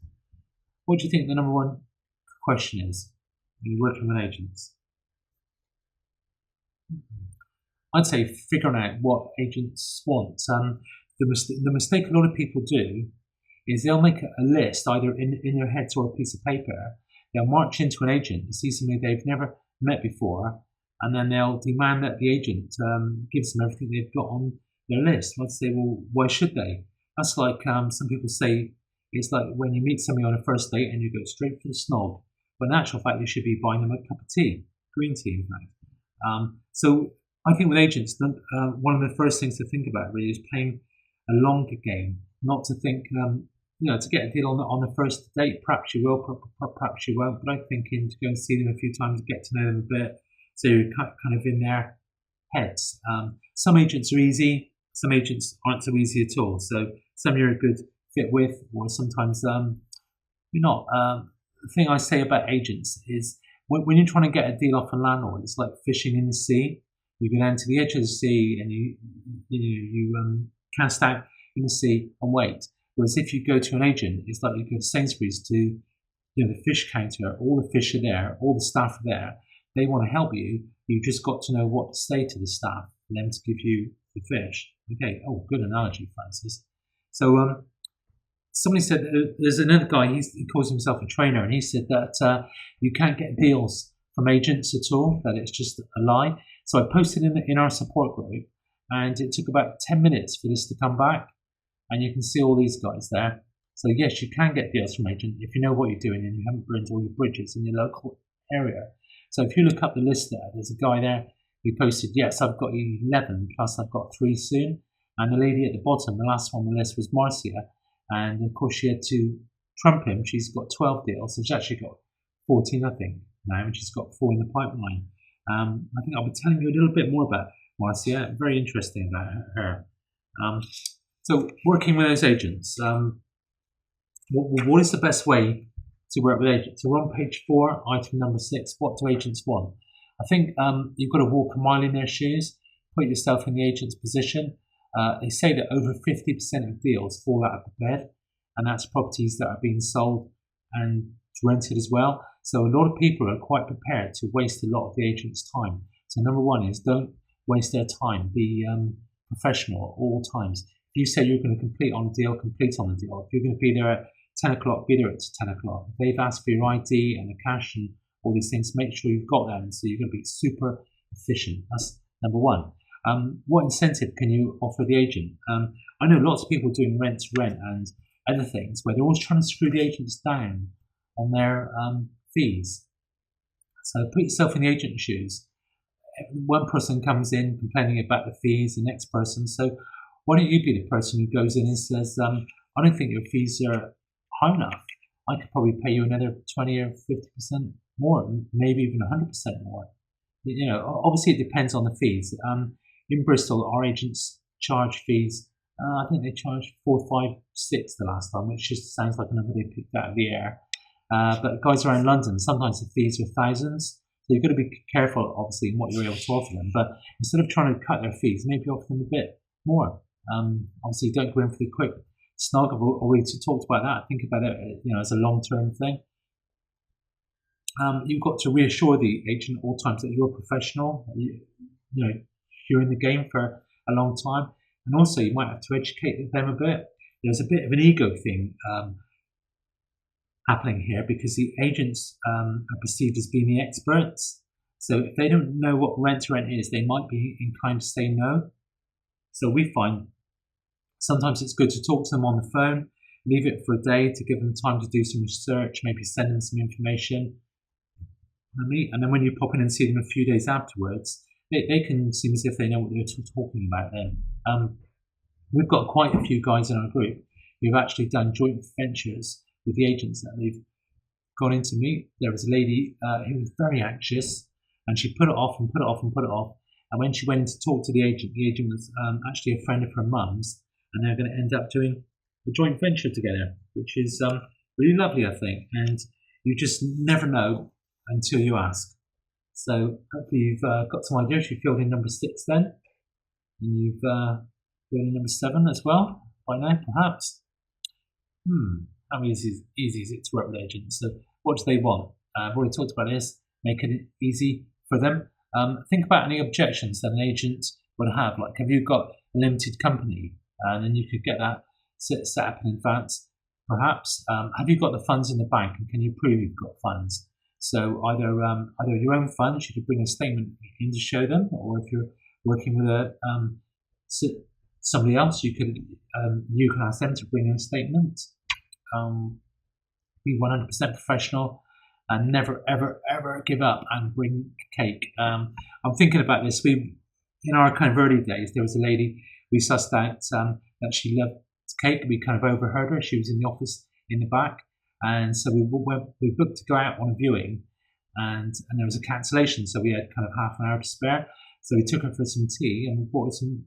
What do you think the number one question is when you're working with agents? I'd say figuring out what agents want. The mistake a lot of people do is they'll make a list either in their heads or a piece of paper. They'll march into an agent and see somebody they've never met before, and then they'll demand that the agent gives them everything they've got on their list. I'd say, well, why should they? That's like some people say it's like when you meet somebody on a first date and you go straight for the snob. But in actual fact, you should be buying them a cup of tea, green tea, in fact. So I think with agents, one of the first things to think about really is playing a longer game, not to think, to get a deal on the first date. Perhaps you will, perhaps you won't. But I'm thinking to go and see them a few times, get to know them a bit, so you're kind of in their heads. Some agents are easy, some agents aren't so easy at all. So some you're a good fit with, or sometimes you're not. The thing I say about agents is when you're trying to get a deal off a landlord, it's like fishing in the sea. You go down to the edge of the sea and you cast out in the sea and wait. Whereas if you go to an agent, it's like you go to Sainsbury's to the fish counter. All the fish are there, all the staff are there. They want to help you. You've just got to know what to say to the staff for them to give you the fish. Okay. Oh, good analogy, Francis. So somebody said there's another guy. He calls himself a trainer, and he said that you can't get deals from agents at all. That it's just a lie. So I posted in our support group, and it took about 10 minutes for this to come back, and you can see all these guys there. So yes, you can get deals from agents if you know what you're doing and you haven't burned all your bridges in your local area. So if you look up the list there, there's a guy there who posted, yes, I've got 11 plus I've got 3 soon. And the lady at the bottom, the last one on the list was Marcia. And of course she had to trump him. She's got 12 deals. So she's actually got 14, I think, now, and she's got 4 in the pipeline. I think I'll be telling you a little bit more about Marcia. Very interesting about her. So working with those agents, what is the best way to work with agents? So we're on page 4, item number 6. What do agents want? I think you've got to walk a mile in their shoes, put yourself in the agent's position. They say that over 50% of deals fall out of the bed, and that's properties that are being sold and rented as well. So a lot of people are quite prepared to waste a lot of the agent's time. So number one is don't waste their time. Be professional at all times. If you say you're going to complete on a deal, complete on the deal. If you're going to be there at 10 o'clock, be there at 10 o'clock. If they've asked for your ID and the cash and all these things, make sure you've got them. So you're going to be super efficient. That's number one. What incentive can you offer the agent? I know lots of people doing rent to rent and other things where they're always trying to screw the agents down on their fees. So put yourself in the agent's shoes. One person comes in complaining about the fees, the next person. So why don't you be the person who goes in and says, I don't think your fees are high enough. I could probably pay you another 20 or 50% more, maybe even 100% more. Obviously it depends on the fees. In Bristol, our agents charge fees. I think they charged 4, 5, 6 the last time, which just sounds like a number they picked out of the air. But guys around London, sometimes the fees are thousands. So you've got to be careful, obviously, in what you're able to offer them. But instead of trying to cut their fees, maybe offer them a bit more. Obviously, don't go in for the quick snug. I've already talked about that. Think about it, as a long-term thing. You've got to reassure the agent at all times that you're a professional. You're in the game for a long time, and also you might have to educate them a bit. There's a bit of an ego thing happening here because the agents are perceived as being the experts. So if they don't know what rent to rent is, they might be inclined to say no. So we find sometimes it's good to talk to them on the phone, leave it for a day to give them time to do some research, maybe send them some information. And then when you pop in and see them a few days afterwards, they can seem as if they know what they're talking about then. We've got quite a few guys in our group who've actually done joint ventures with the agents that they've gone in to meet. There was a lady who was very anxious, and she put it off and put it off and put it off. And when she went in to talk to the agent was actually a friend of her mum's, and they're going to end up doing a joint venture together, which is really lovely, I think. And you just never know until you ask. So hopefully you've got some ideas. You filled in number 6 then, and you've filled in number 7 as well by now, perhaps. How easy is it to work with agents? So what do they want? I've already talked about this. Make it easy for them. Think about any objections that an agent would have. Like, have you got a limited company? And then you could get that set up in advance, perhaps. Have you got the funds in the bank, and can you prove you've got funds? So either your own funds, you could bring a statement in to show them, or if you're working with a somebody else. You can ask them to bring in a statement. Be 100% professional and never, ever, ever give up and bring cake. I'm thinking about this. In our kind of early days, there was a lady we sussed out that she loved cake. We kind of overheard her. She was in the office in the back, and so we booked to go out on a viewing, and there was a cancellation. So we had kind of half an hour to spare. So we took her for some tea and we bought her some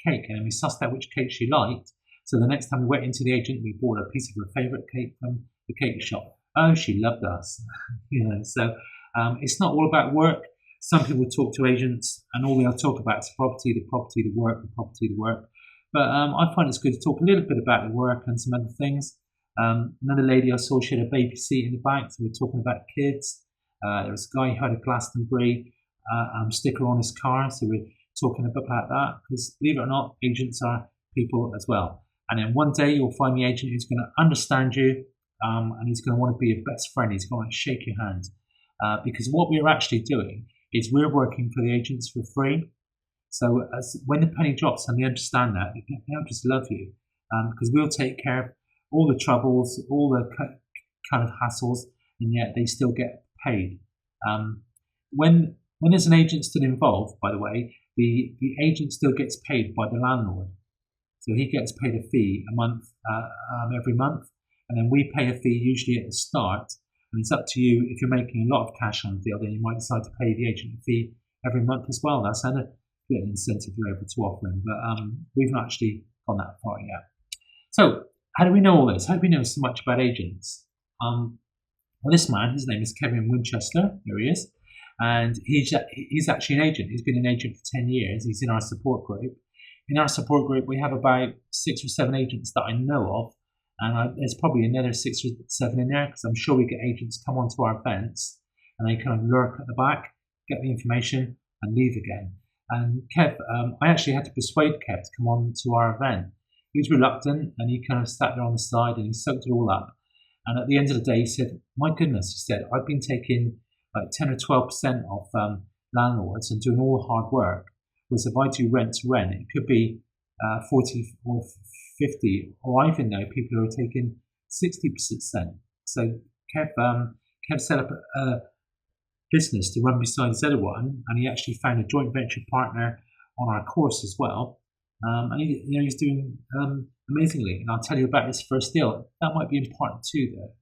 cake, and we sussed out which cake she liked. So the next time we went into the agent, we bought a piece of her favourite cake from the cake shop. Oh, she loved us. So it's not all about work. Some people talk to agents and all they'll talk about is property, the property, the work, the property, the work. But I find it's good to talk a little bit about the work and some other things. Another lady I saw, she had a baby seat in the back, so we're talking about kids. There was a guy who had a Glastonbury sticker on his car, so we're talking about that, because believe it or not, agents are people as well. And then one day you'll find the agent who's going to understand you, and he's going to want to be your best friend. He's going to shake your hand, because what we're actually doing is we're working for the agents for free. So when the penny drops and they understand that, they'll just love you, because we'll take care of all the troubles, all the kind of hassles, and yet they still get paid. When there's an agent still involved, by the way, the agent still gets paid by the landlord. So he gets paid a fee a month, every month, and then we pay a fee usually at the start. And it's up to you. If you're making a lot of cash on a deal, then you might decide to pay the agent a fee every month as well. That's another bit of incentive you're able to offer him. But we've not actually gone that far yet. So how do we know all this? How do we know so much about agents? Well, this man, his name is Kevin Winchester. Here he is. And he's actually an agent. He's been an agent for 10 years. He's in our support group. In our support group, we have about 6 or 7 agents that I know of. And there's probably another 6 or 7 in there, because I'm sure we get agents come onto our events and they kind of lurk at the back, get the information and leave again. And Kev, I actually had to persuade Kev to come on to our event. He was reluctant and he kind of sat there on the side and he soaked it all up. And at the end of the day, he said, my goodness, he said, I've been taking like 10 or 12% off landlords and doing all the hard work. Whereas if I do rent to rent, it could be 40 or 50, or I even know people who are taking 60%. So Kev set up a business to run beside his other one, and he actually found a joint venture partner on our course as well. And he's doing amazingly. And I'll tell you about his first deal. That might be in part 2, though.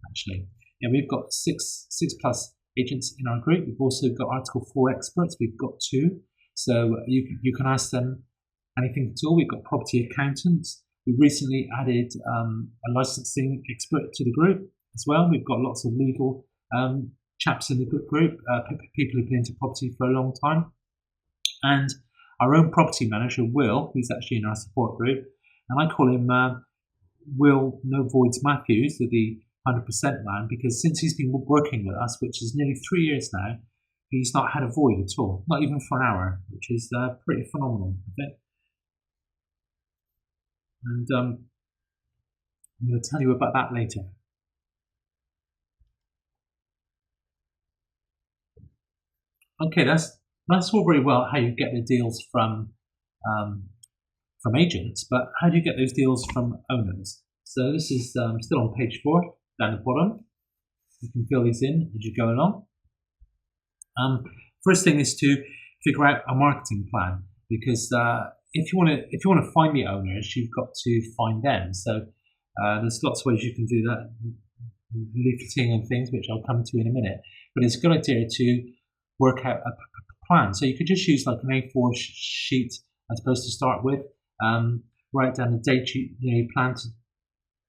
Actually, yeah, we've got six plus agents in our group. We've also got Article 4 experts. We've got 2, so you can ask them anything at all. We've got property accountants. We recently added a licensing expert to the group as well. We've got lots of legal chaps in the group, people who've been into property for a long time. And our own property manager, Will, he's actually in our support group. And I call him Will No Voids Matthews, the 100% man, because since he's been working with us, which is nearly 3 years now, he's not had a void at all, not even for an hour, which is pretty phenomenal, I think. And I'm going to tell you about that later. Okay, that's all very well how you get the deals from agents, but how do you get those deals from owners? So this is still on page 4, down the bottom. You can fill these in as you go along. First thing is to figure out a marketing plan, because if you want to find the owners, you've got to find them. So there's lots of ways you can do that, leafleting and things, which I'll come to in a minute. But it's a good idea to work out a plan. So you could just use like an A4 sheet, I suppose, to start with. Write down the date you plan to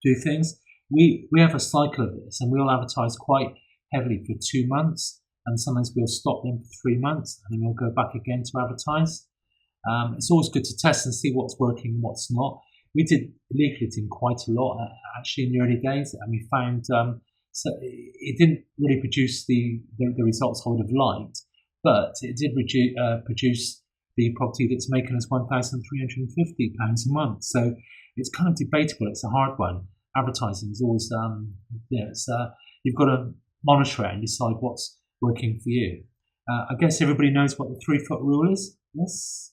do things. We have a cycle of this, and we'll advertise quite heavily for 2 months, and sometimes we'll stop them for 3 months, and then we'll go back again to advertise. It's always good to test and see what's working and what's not. We did leafleting quite a lot actually in the early days, and we found so it didn't really produce the results I would have liked, but it did produce the property that's making us £1,350 a month. So it's kind of debatable. It's a hard one. Advertising is always you've got to monitor it and decide what's working for you. I guess everybody knows what the 3-foot rule is. Yes.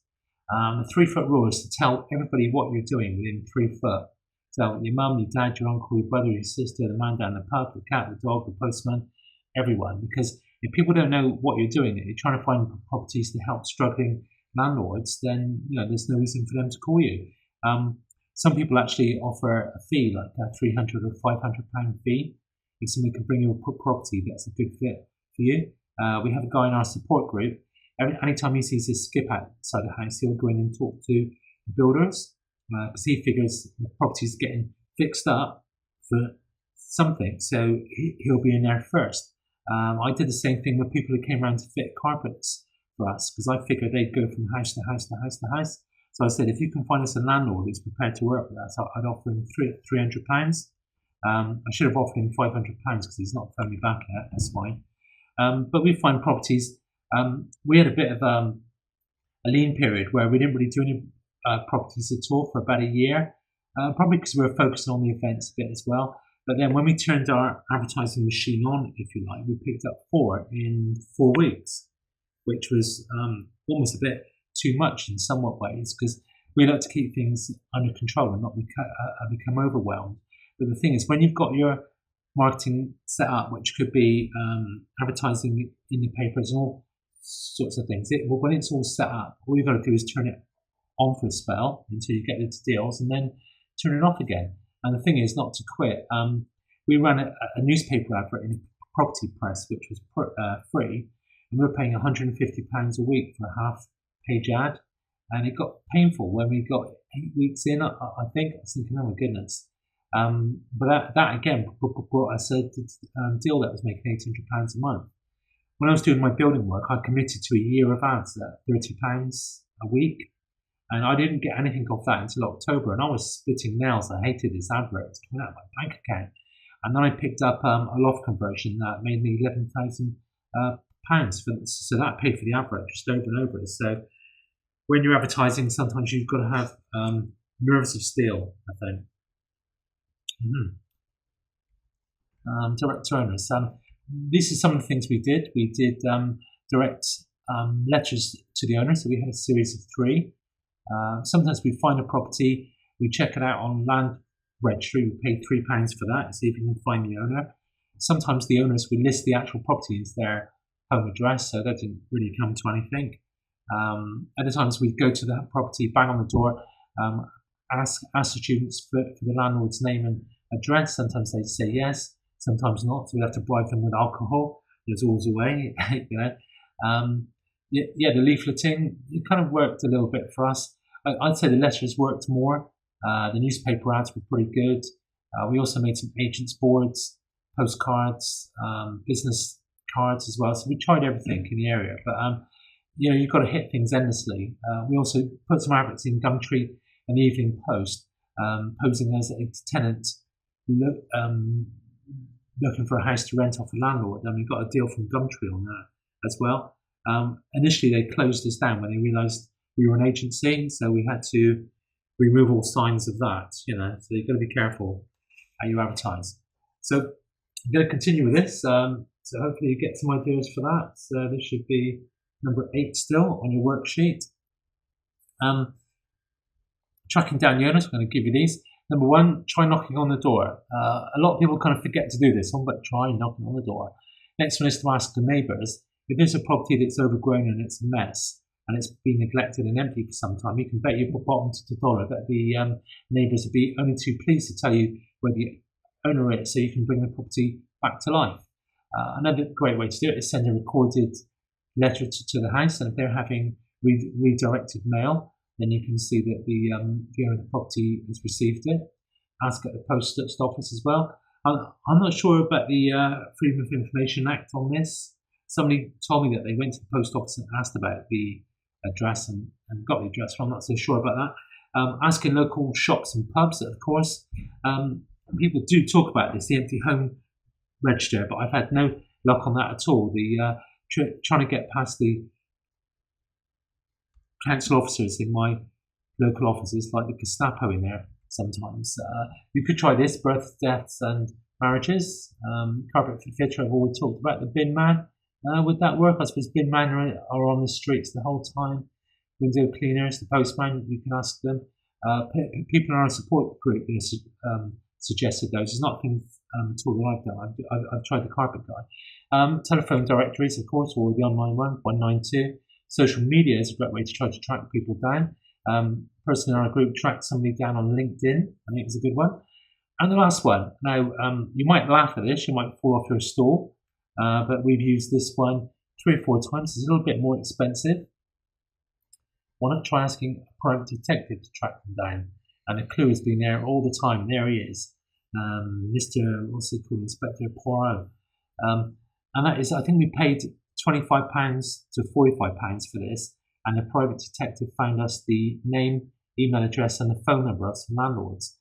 The 3 foot rule is to tell everybody what you're doing within 3 foot. So your mum, your dad, your uncle, your brother, your sister, the man down the pub, the cat, the dog, the postman, everyone. Because if people don't know what you're doing, and you're trying to find properties to help struggling landlords, then there's no reason for them to call you. Some people actually offer a fee, like a £300 or £500 fee, if somebody can bring you a property that's a good fit for you. We have a guy in our support group. Anytime he sees this skip outside the house, he'll go in and talk to the builders, because he figures the property's getting fixed up for something, so he'll be in there first. I did the same thing with people who came around to fit carpets for us, because I figured they'd go from house to house to house to house. So I said, if you can find us a landlord who's prepared to work with us, I'd offer him £300. I should have offered him £500 because he's not phoned me back yet. That's fine. But we find properties. We had a bit of a lean period where we didn't really do any properties at all for about a year, probably because we were focusing on the events a bit as well. But then when we turned our advertising machine on, if you like, we picked up 4 in 4 weeks, which was almost a bit too much in somewhat ways, because we like to keep things under control and not become overwhelmed. But the thing is, when you've got your marketing set up, which could be advertising in the papers and all sorts of things, when it's all set up, all you've got to do is turn it on for a spell until you get into deals, and then turn it off again. And the thing is not to quit. We ran a newspaper advert in the property press, which was free, and we were paying £150 a week for a half-page ad, and it got painful when we got 8 weeks in. I think I was thinking, oh my goodness. But that again brought us a deal that was making £800 a month. When I was doing my building work, I committed to a year of ads at £30 a week, and I didn't get anything off that until October, and I was splitting nails. I hated this advert. It's coming out of my bank account. And then I picked up a loft conversion that made me £11,000. So that paid for the advert just over and over. So when you're advertising, sometimes you've got to have nerves of steel, I think. Direct to owners. These are some of the things we did. We did direct letters to the owner. So we had a series of 3. Sometimes we find a property, we check it out on Land Registry, we pay £3 for that and see if we can find the owner. Sometimes the owners would list the actual property as their home address, so that didn't really come to anything. Other times we'd go to that property, bang on the door, ask the students for the landlord's name and address. Sometimes they'd say yes, sometimes not, so we'd have to bribe them with alcohol. There's always a way, the leafleting, it kind of worked a little bit for us. I'd say the letters worked more. The newspaper ads were pretty good. We also made some agents boards, postcards, business cards as well. So we tried everything in the area. But you've got to hit things endlessly. We also put some adverts in Gumtree and the Evening Post, posing as a tenant looking for a house to rent off a landlord. And we got a deal from Gumtree on that as well. Initially, they closed us down when they realised we were an agency, so we had to remove all signs of that. So you've got to be careful how you advertise. So I'm going to continue with this. So hopefully you get some ideas for that. So this should be number 8 still on your worksheet. Tracking down the owners. I'm going to give you these. Number 1, try knocking on the door. A lot of people kind of forget to do this one, but try knocking on the door. Next one is to ask the neighbours. If there's a property that's overgrown and it's a mess and it's been neglected and empty for some time, you can bet your bottom to the dollar that the neighbours would be only too pleased to tell you where the owner is, so you can bring the property back to life. Another great way to do it is send a recorded letter to the house, and if they're having redirected mail, then you can see that the owner of the property has received it. Ask at the post office as well. I'm not sure about the Freedom of Information Act on this. Somebody told me that they went to the post office and asked about the address and got the address, so I'm not so sure about that. Asking local shops and pubs, of course. People do talk about this, the empty home register, but I've had no luck on that at all. The trying to get past the council officers in my local offices, like the Gestapo in there sometimes. You could try this, births, deaths and marriages. Carpet fitter, I've always talked about. The bin man. Would that work? I suppose bin men are on the streets the whole time. window cleaners, the postman, you can ask them. People in our support group suggested those. It's not things at all that I've done. I've tried the carpet guy. Telephone directories, of course, or the online one, 192. Social media is a great way to try to track people down. Person in our group tracked somebody down on LinkedIn. I think it's a good one. And the last one. Now, you might laugh at this. You might fall off your stool. But we've used this one 3 or 4 times. It's a little bit more expensive. Why not try asking a private detective to track them down? And the clue has been there all the time. There he is. Mr. What's he called? Inspector Poirot. And that is, I think we paid £25 to £45 for this. And the private detective found us the name, email address, and the phone number of some landlords.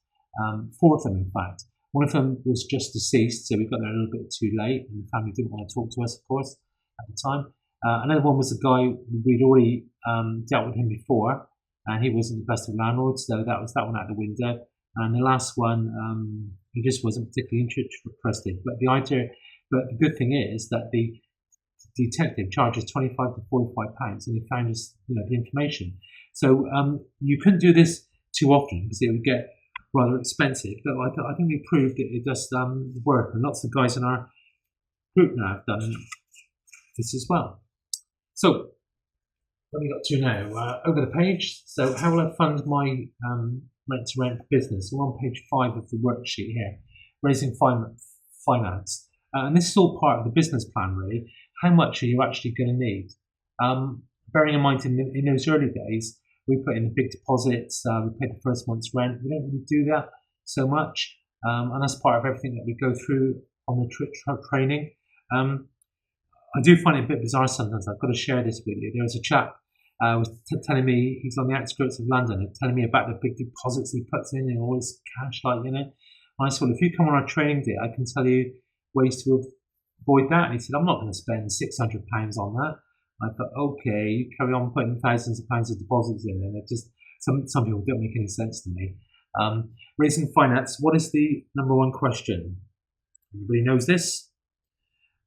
4 of them, in fact. One of them was just deceased, so we got there a little bit too late, and the family didn't want to talk to us, of course, at the time. Another one was a guy, we'd already dealt with him before, and he wasn't the best of landlords, so that was that one out the window. And the last one, he just wasn't particularly interested. But the good thing is that the detective charges £25 to £45, and he found us, the information. So you couldn't do this too often because it would get rather expensive. But I think we proved that it does work, and lots of guys in our group now have done this as well. So what have we got to now? Over the page. So how will I fund my rent-to-rent business? We're on page 5 of the worksheet here, raising finance. And this is all part of the business plan, really. How much are you actually going to need? Bearing in mind, in those early days, we put in the big deposits, we paid the first month's rent. We don't really do that so much. And that's part of everything that we go through on the training. I do find it a bit bizarre sometimes. I've got to share this with you. There was a chap was telling me, he's on the outskirts of London, telling me about the big deposits he puts in and all this cash, And I said, well, if you come on our training day, I can tell you ways to avoid that. And he said, I'm not going to spend £600 on that. I thought, okay, you carry on putting thousands of pounds of deposits in, and it just some people don't make any sense to me. Raising finance, what is the number one question? Everybody knows this.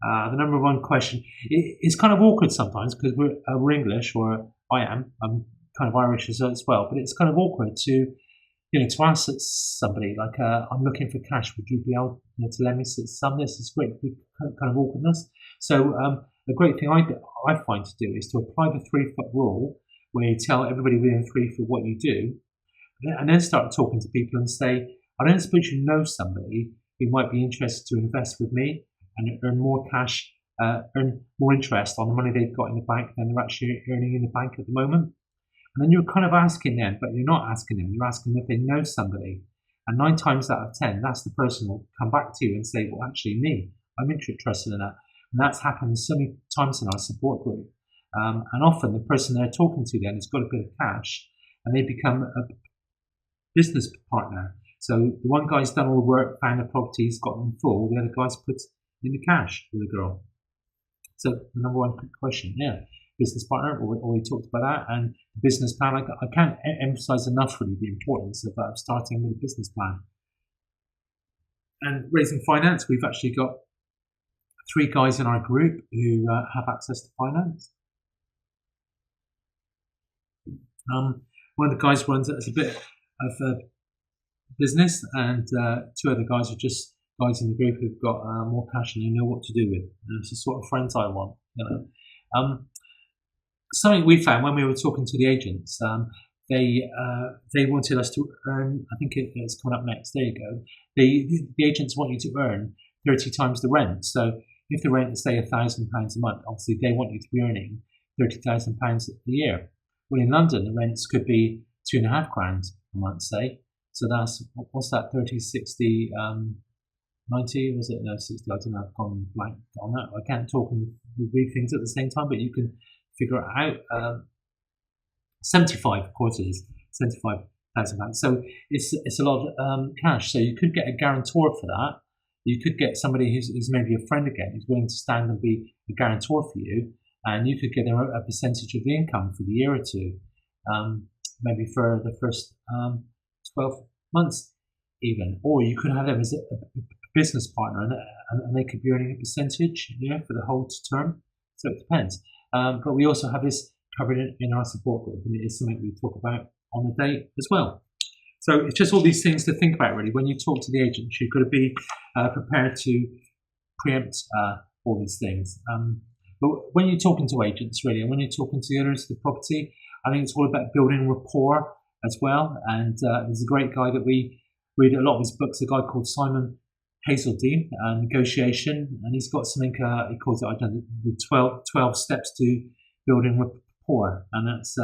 The number one question is kind of awkward sometimes because we're English, or I am. I'm kind of Irish as well, but it's kind of awkward to ask somebody like, I'm looking for cash. Would you be able to lend me some? This is great kind of awkwardness. So the great thing I find to do is to apply the 3-foot rule, where you tell everybody within 3 foot what you do, and then start talking to people and say, I don't suppose you know somebody who might be interested to invest with me and earn more cash, earn more interest on the money they've got in the bank than they're actually earning in the bank at the moment. And then you're kind of asking them, but you're not asking them. You're asking if they know somebody. And 9 times out of 10, that's the person who will come back to you and say, well, actually, me, I'm interested in that. And that's happened so many times in our support group. And often the person they're talking to then has got a bit of cash, and they become a business partner. So the one guy's done all the work, found the properties, got them full. The other guy's put in the cash with the girl. So the number one question, business partner, or we talked about that, and the business plan. I can't emphasize enough really the importance of starting with a business plan. And raising finance, we've actually got 3 guys in our group who have access to finance. One of the guys runs it as a bit of a business, and 2 other guys are just guys in the group who've got more cash and they know what to do with. And it's the sort of friends I want, Something we found when we were talking to the agents, they wanted us to earn, I think it's coming up next, there you go. The agents want you to earn 30 times the rent. So if the rent is, say, £1,000 a month, obviously they want you to be earning £30,000 a year. Well, in London, the rents could be £2,500 a month, say. So that's, what's that, 30, 60, 90, was it? No, 60, I don't know, I've gone blank on that. I can't talk and read things at the same time, but you can figure it out. 75, of course it is, £75,000. So it's a lot of cash. So you could get a guarantor for that. You could get somebody who's maybe a friend again, who's willing to stand and be a guarantor for you, and you could get a percentage of the income for the year or two, maybe for the first 12 months even. Or you could have them as a business partner, and they could be earning a percentage, for the whole term. So it depends. But we also have this covered in our support group, and it is something we talk about on the day as well. So it's just all these things to think about, really. When you talk to the agents, you've got to be prepared to preempt all these things. But when you're talking to agents, really, and when you're talking to the owners of the property, I think it's all about building rapport as well. And there's a great guy that we read a lot of his books, a guy called Simon Hazeldine, Negotiation, and he's got something, he calls it, the 12 steps to building rapport, and that's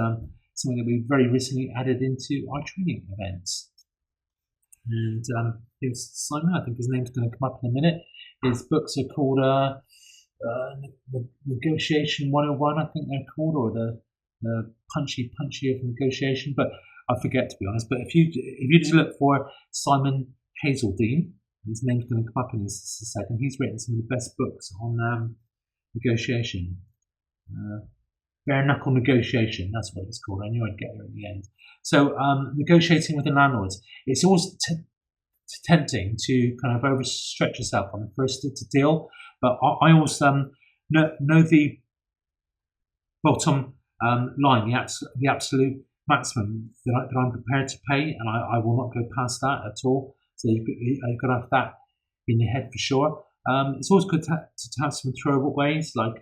something that we've very recently added into our training events. And here's Simon, I think his name's going to come up in a minute. His books are called Negotiation 101, I think they're called, or the punchy of negotiation, but I forget, to be honest. But if you just look for Simon Hazeldine, his name's going to come up in a second. He's written some of the best books on negotiation. Bare knuckle negotiation, that's what it's called. I knew I'd get there in the end. So negotiating with the landlords, it's always tempting to kind of overstretch yourself on the first deal, but I always know the bottom line, the absolute maximum that I'm prepared to pay, and I will not go past that at all. So you've got to have that in your head for sure. It's always good to have some throwaways, like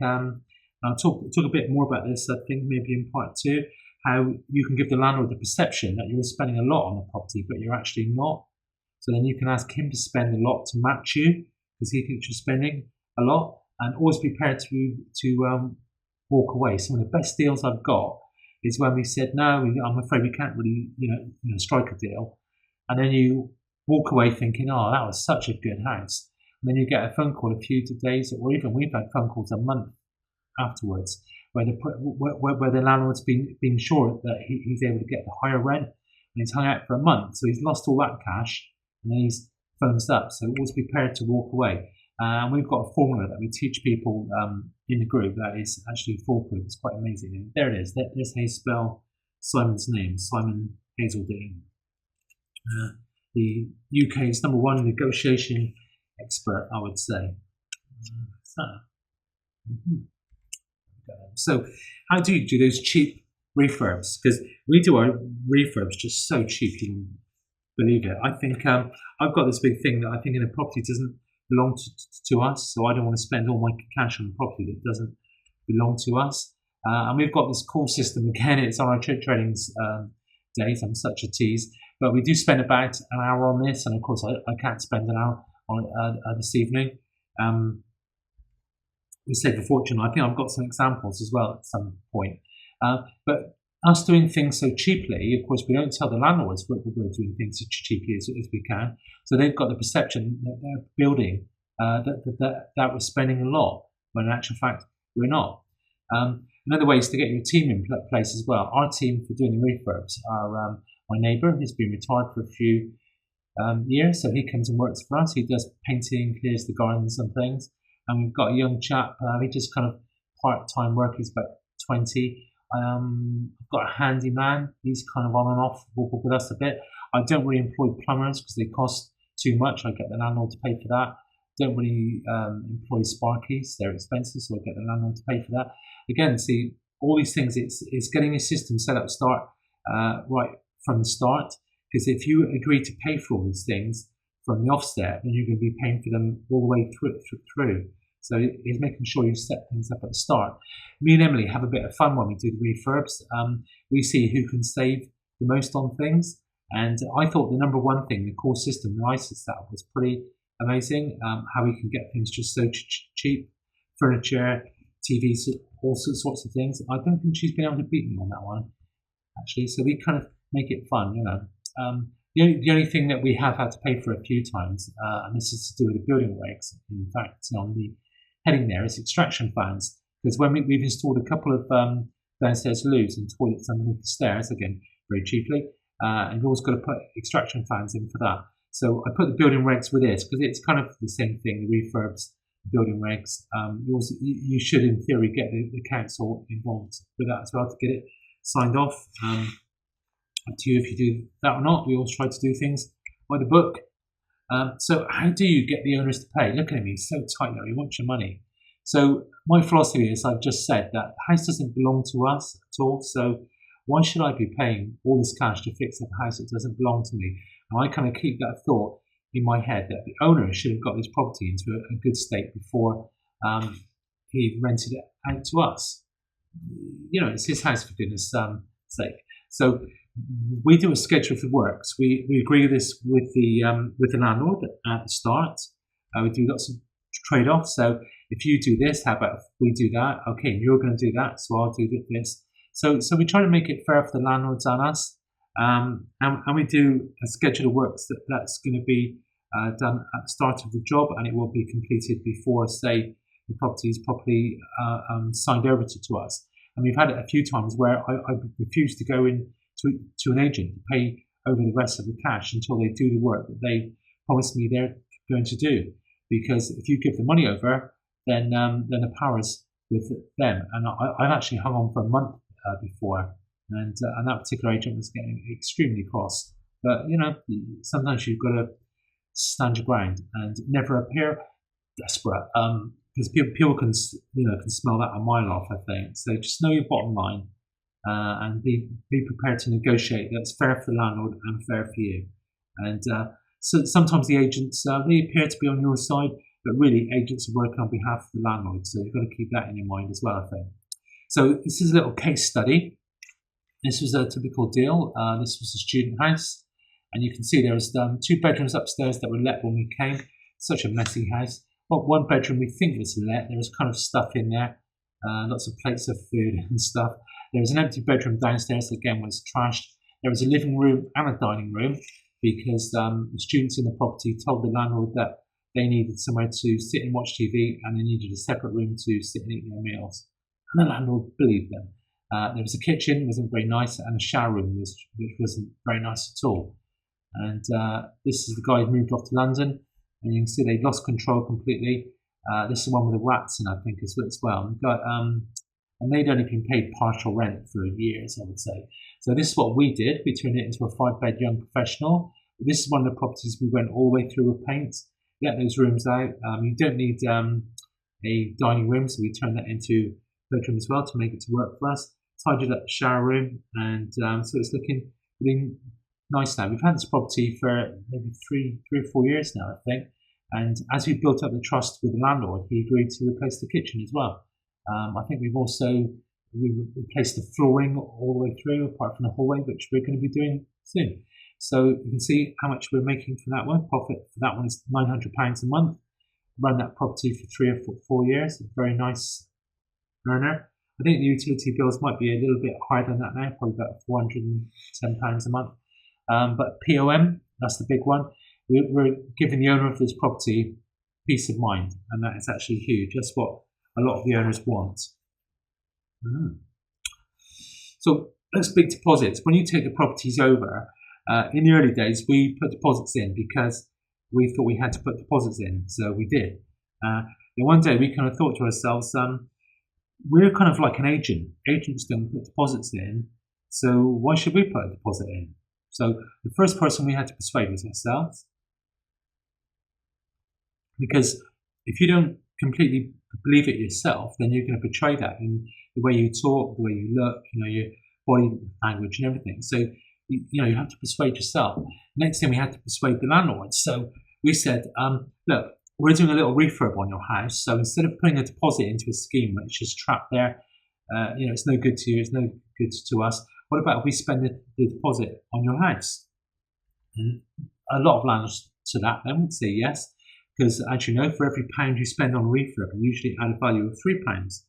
I'll talk a bit more about this, I think, maybe in part 2, how you can give the landlord the perception that you're spending a lot on the property, but you're actually not. So then you can ask him to spend a lot to match you, because he thinks you're spending a lot, and always be prepared to walk away. Some of the best deals I've got is when we said, no, I'm afraid we can't really, strike a deal. And then you walk away thinking, oh, that was such a good house. And then you get a phone call a few days, or even we've had phone calls a month afterwards, where the landlord's been sure that he's able to get the higher rent, and he's hung out for a month, so he's lost all that cash, and then he's phones up. So always be prepared to walk away. And we've got a formula that we teach people in the group that is actually foolproof. It's quite amazing. And there it is. There's how you spell Simon's name, Simon Hazeldine. The UK's #1 negotiation expert, I would say. So how do you do those cheap refurbs? Because we do our refurbs just so cheap, you can believe it. I think I've got this big thing that I think in a property doesn't belong to us, so I don't want to spend all my cash on a property that doesn't belong to us. And we've got this call system, again, it's on our trainings days. I'm such a tease, but we do spend about an hour on this, and of course I can't spend an hour on this evening. We save a fortune. I think I've got some examples as well at some point. But us doing things so cheaply, of course, we don't tell the landlords we're doing things as cheaply as we can. So they've got the perception that they're building, that we're spending a lot, when in actual fact, we're not. Another way is to get your team in place as well. Our team for doing the refurbs are my neighbour, who's been retired for a few years, so he comes and works for us. He does painting, clears the gardens and things. And we've got a young chap, he just kind of part-time work, he's about 20. I've got a handyman, he's kind of on and off with us a bit. I don't really employ plumbers because they cost too much. I get the landlord to pay for that. Don't really employ sparkies, they're expensive, so I get the landlord to pay for that. Again, see, all these things, it's getting a system set up right from the start, because if you agree to pay for all these things from the offset, then you're going to be paying for them all the way through. So it's making sure you set things up at the start. Me and Emily have a bit of fun when we do the refurbs. We see who can save the most on things. And I thought the #1 thing, the core system that I set up, was pretty amazing. How we can get things just so cheap. Furniture, TVs, all sorts of things. I don't think she's been able to beat me on that one, actually. So we kind of make it fun, The only thing that we have had to pay for a few times, and this is to do with the building regs, in fact, on the heading there, is extraction fans. Because when we've installed a couple of downstairs loos and toilets underneath the stairs, again, very cheaply, and you've always got to put extraction fans in for that. So I put the building regs with this, because it's kind of the same thing, the refurbs, building regs. You should, in theory, get the council involved with that as well to get it signed off. Up to you if you do that or not. We always try to do things by the book. So how do you get the owners to pay? Look at me, he's so tight now, he wants your money. So my philosophy is, I've just said that the house doesn't belong to us at all. So why should I be paying all this cash to fix up a house that doesn't belong to me? And I kind of keep that thought in my head that the owner should have got this property into a good state before he rented it out to us. It's his house, for goodness sake. So we do a schedule of the works. We agree this with the landlord at the start. We do lots of trade-offs. So if you do this, how about if we do that? Okay, you're going to do that, so I'll do this. So we try to make it fair for the landlords and us. And we do a schedule of works that's going to be done at the start of the job, and it will be completed before, say, the property is properly signed over to us. And we've had it a few times where I refuse to go in to an agent to pay over the rest of the cash until they do the work that they promised me they're going to do. Because if you give the money over, then the power's with them. And I've actually hung on for a month before, and that particular agent was getting extremely cross. But sometimes you've got to stand your ground and never appear desperate, because people can smell that a mile off, I think. So just know your bottom line, and be prepared to negotiate that's fair for the landlord and fair for you. And so sometimes the agents they appear to be on your side, but really agents are working on behalf of the landlord. So you've got to keep that in your mind as well, I think. So this is a little case study. This was a typical deal. This was a student house, and you can see there was 2 bedrooms upstairs that were let when we came. Such a messy house. Well, 1 bedroom we think was let. There was kind of stuff in there, lots of plates of food and stuff. There was an empty bedroom downstairs that again was trashed. There was a living room and a dining room because the students in the property told the landlord that they needed somewhere to sit and watch TV, and they needed a separate room to sit and eat their meals. And the landlord believed them. There was a kitchen, wasn't very nice, and a shower room, which wasn't very nice at all. And this is the guy who moved off to London, and you can see they lost control completely. This is the one with the rats in, I think, as well. And they'd only been paid partial rent for years, I would say. So this is what we did. We turned it into a 5-bed young professional. This is one of the properties we went all the way through with paint. Get those rooms out. You don't need a dining room, so we turned that into a bedroom as well to make it to work for us. Tidied up the shower room, and so it's looking really nice now. We've had this property for maybe three or 4 years now, I think. And as we built up the trust with the landlord, he agreed to replace the kitchen as well. I think we've replaced the flooring all the way through, apart from the hallway, which we're going to be doing soon. So you can see how much we're making for that one. Profit for that one is £900 a month. Run that property for 3 or 4 years. A very nice earner. I think the utility bills might be a little bit higher than that now, probably about £410 a month. But POM, that's the big one. We're giving the owner of this property peace of mind, and that is actually huge. That's what a lot of the owners want. So let's big deposits. When you take the properties over, in the early days, we put deposits in because we thought we had to put deposits in, so we did. Then one day we kind of thought to ourselves, we're kind of like an agent. Agents don't put deposits in, so why should we put a deposit in? So the first person we had to persuade was ourselves. Because if you don't completely believe it yourself, then you're going to betray that in the way you talk, the way you look, your body language and everything. So, you have to persuade yourself. Next thing, we had to persuade the landlord. So we said, look, we're doing a little refurb on your house. So instead of putting a deposit into a scheme which is trapped there, it's no good to you, it's no good to us. What about if we spend the deposit on your house? And a lot of landlords to that then would say yes. Because as you know, for every £1 you spend on refurb, you usually add a value of £3.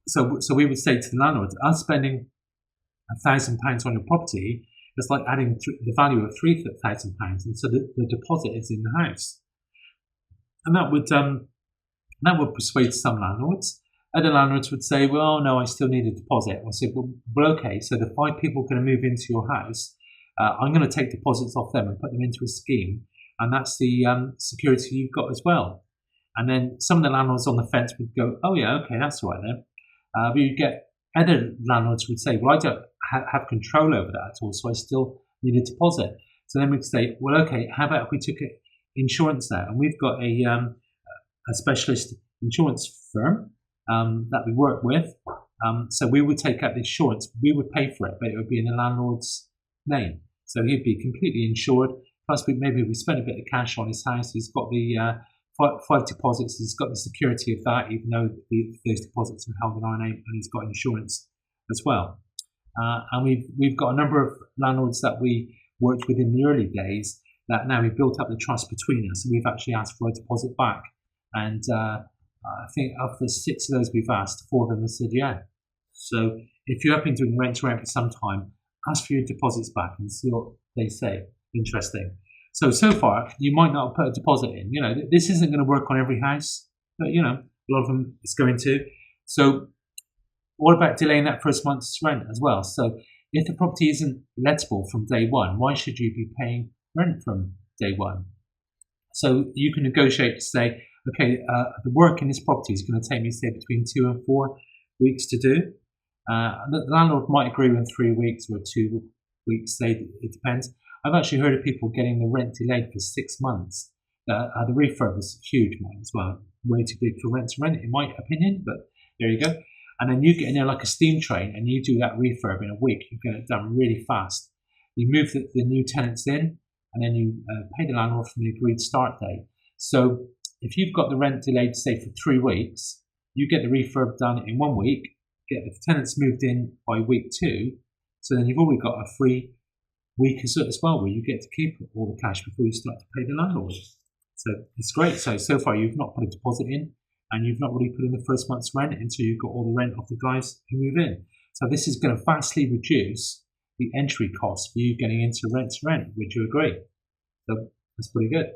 So we would say to the landlord, us spending £1,000 on your property is like adding the value of £3,000, and so the deposit is in the house. And that would persuade some landlords. Other landlords would say, well, no, I still need a deposit. I said, well, okay, so the 5 people are going to move into your house. I'm going to take deposits off them and put them into a scheme. And that's the security you've got as well. And then some of the landlords on the fence would go, oh yeah, okay, that's all right then. But you get other landlords would say, well, I don't have control over that at all, so I still need a deposit. So then we'd say, well, okay, how about if we took insurance out? And we've got a specialist insurance firm that we work with. So we would take out the insurance, we would pay for it, but it would be in the landlord's name. So he'd be completely insured. Plus, maybe we spent a bit of cash on his house. He's got the five deposits. He's got the security of that, even though those deposits are held in our name, and he's got insurance as well. And we've got a number of landlords that we worked with in the early days that now we've built up the trust between us, and we've actually asked for a deposit back. And I think of the 6 of those we've asked, 4 of them have said yeah. So if you have been doing rent to rent for some time, ask for your deposits back and see what they say. Interesting. So far, you might not have put a deposit in. You know, this isn't going to work on every house, but you know, a lot of them it's going to. So what about delaying that first month's rent as well? So if the property isn't lettable from day one, why should you be paying rent from day one? So you can negotiate to say, okay, the work in this property is going to take me, say, between 2 and 4 weeks to do. The landlord might agree with 3 weeks or 2 weeks, say, it depends. I've actually heard of people getting the rent delayed for 6 months. The refurb is huge, mine as well. Way too big for rent to rent, in my opinion, but there you go. And then you get in there like a steam train and you do that refurb in a week. You get it done really fast. You move the new tenants in and then you pay the landlord from the agreed start date. So if you've got the rent delayed, say, for 3 weeks, you get the refurb done in 1 week, get the tenants moved in by week 2, so then you've already got a free week as well where you get to keep all the cash before you start to pay the landlord. So it's great. So far you've not put a deposit in and you've not really put in the first month's rent until you've got all the rent off the guys who move in. So this is going to vastly reduce the entry cost for you getting into rent to rent. Would you agree? So that's pretty good.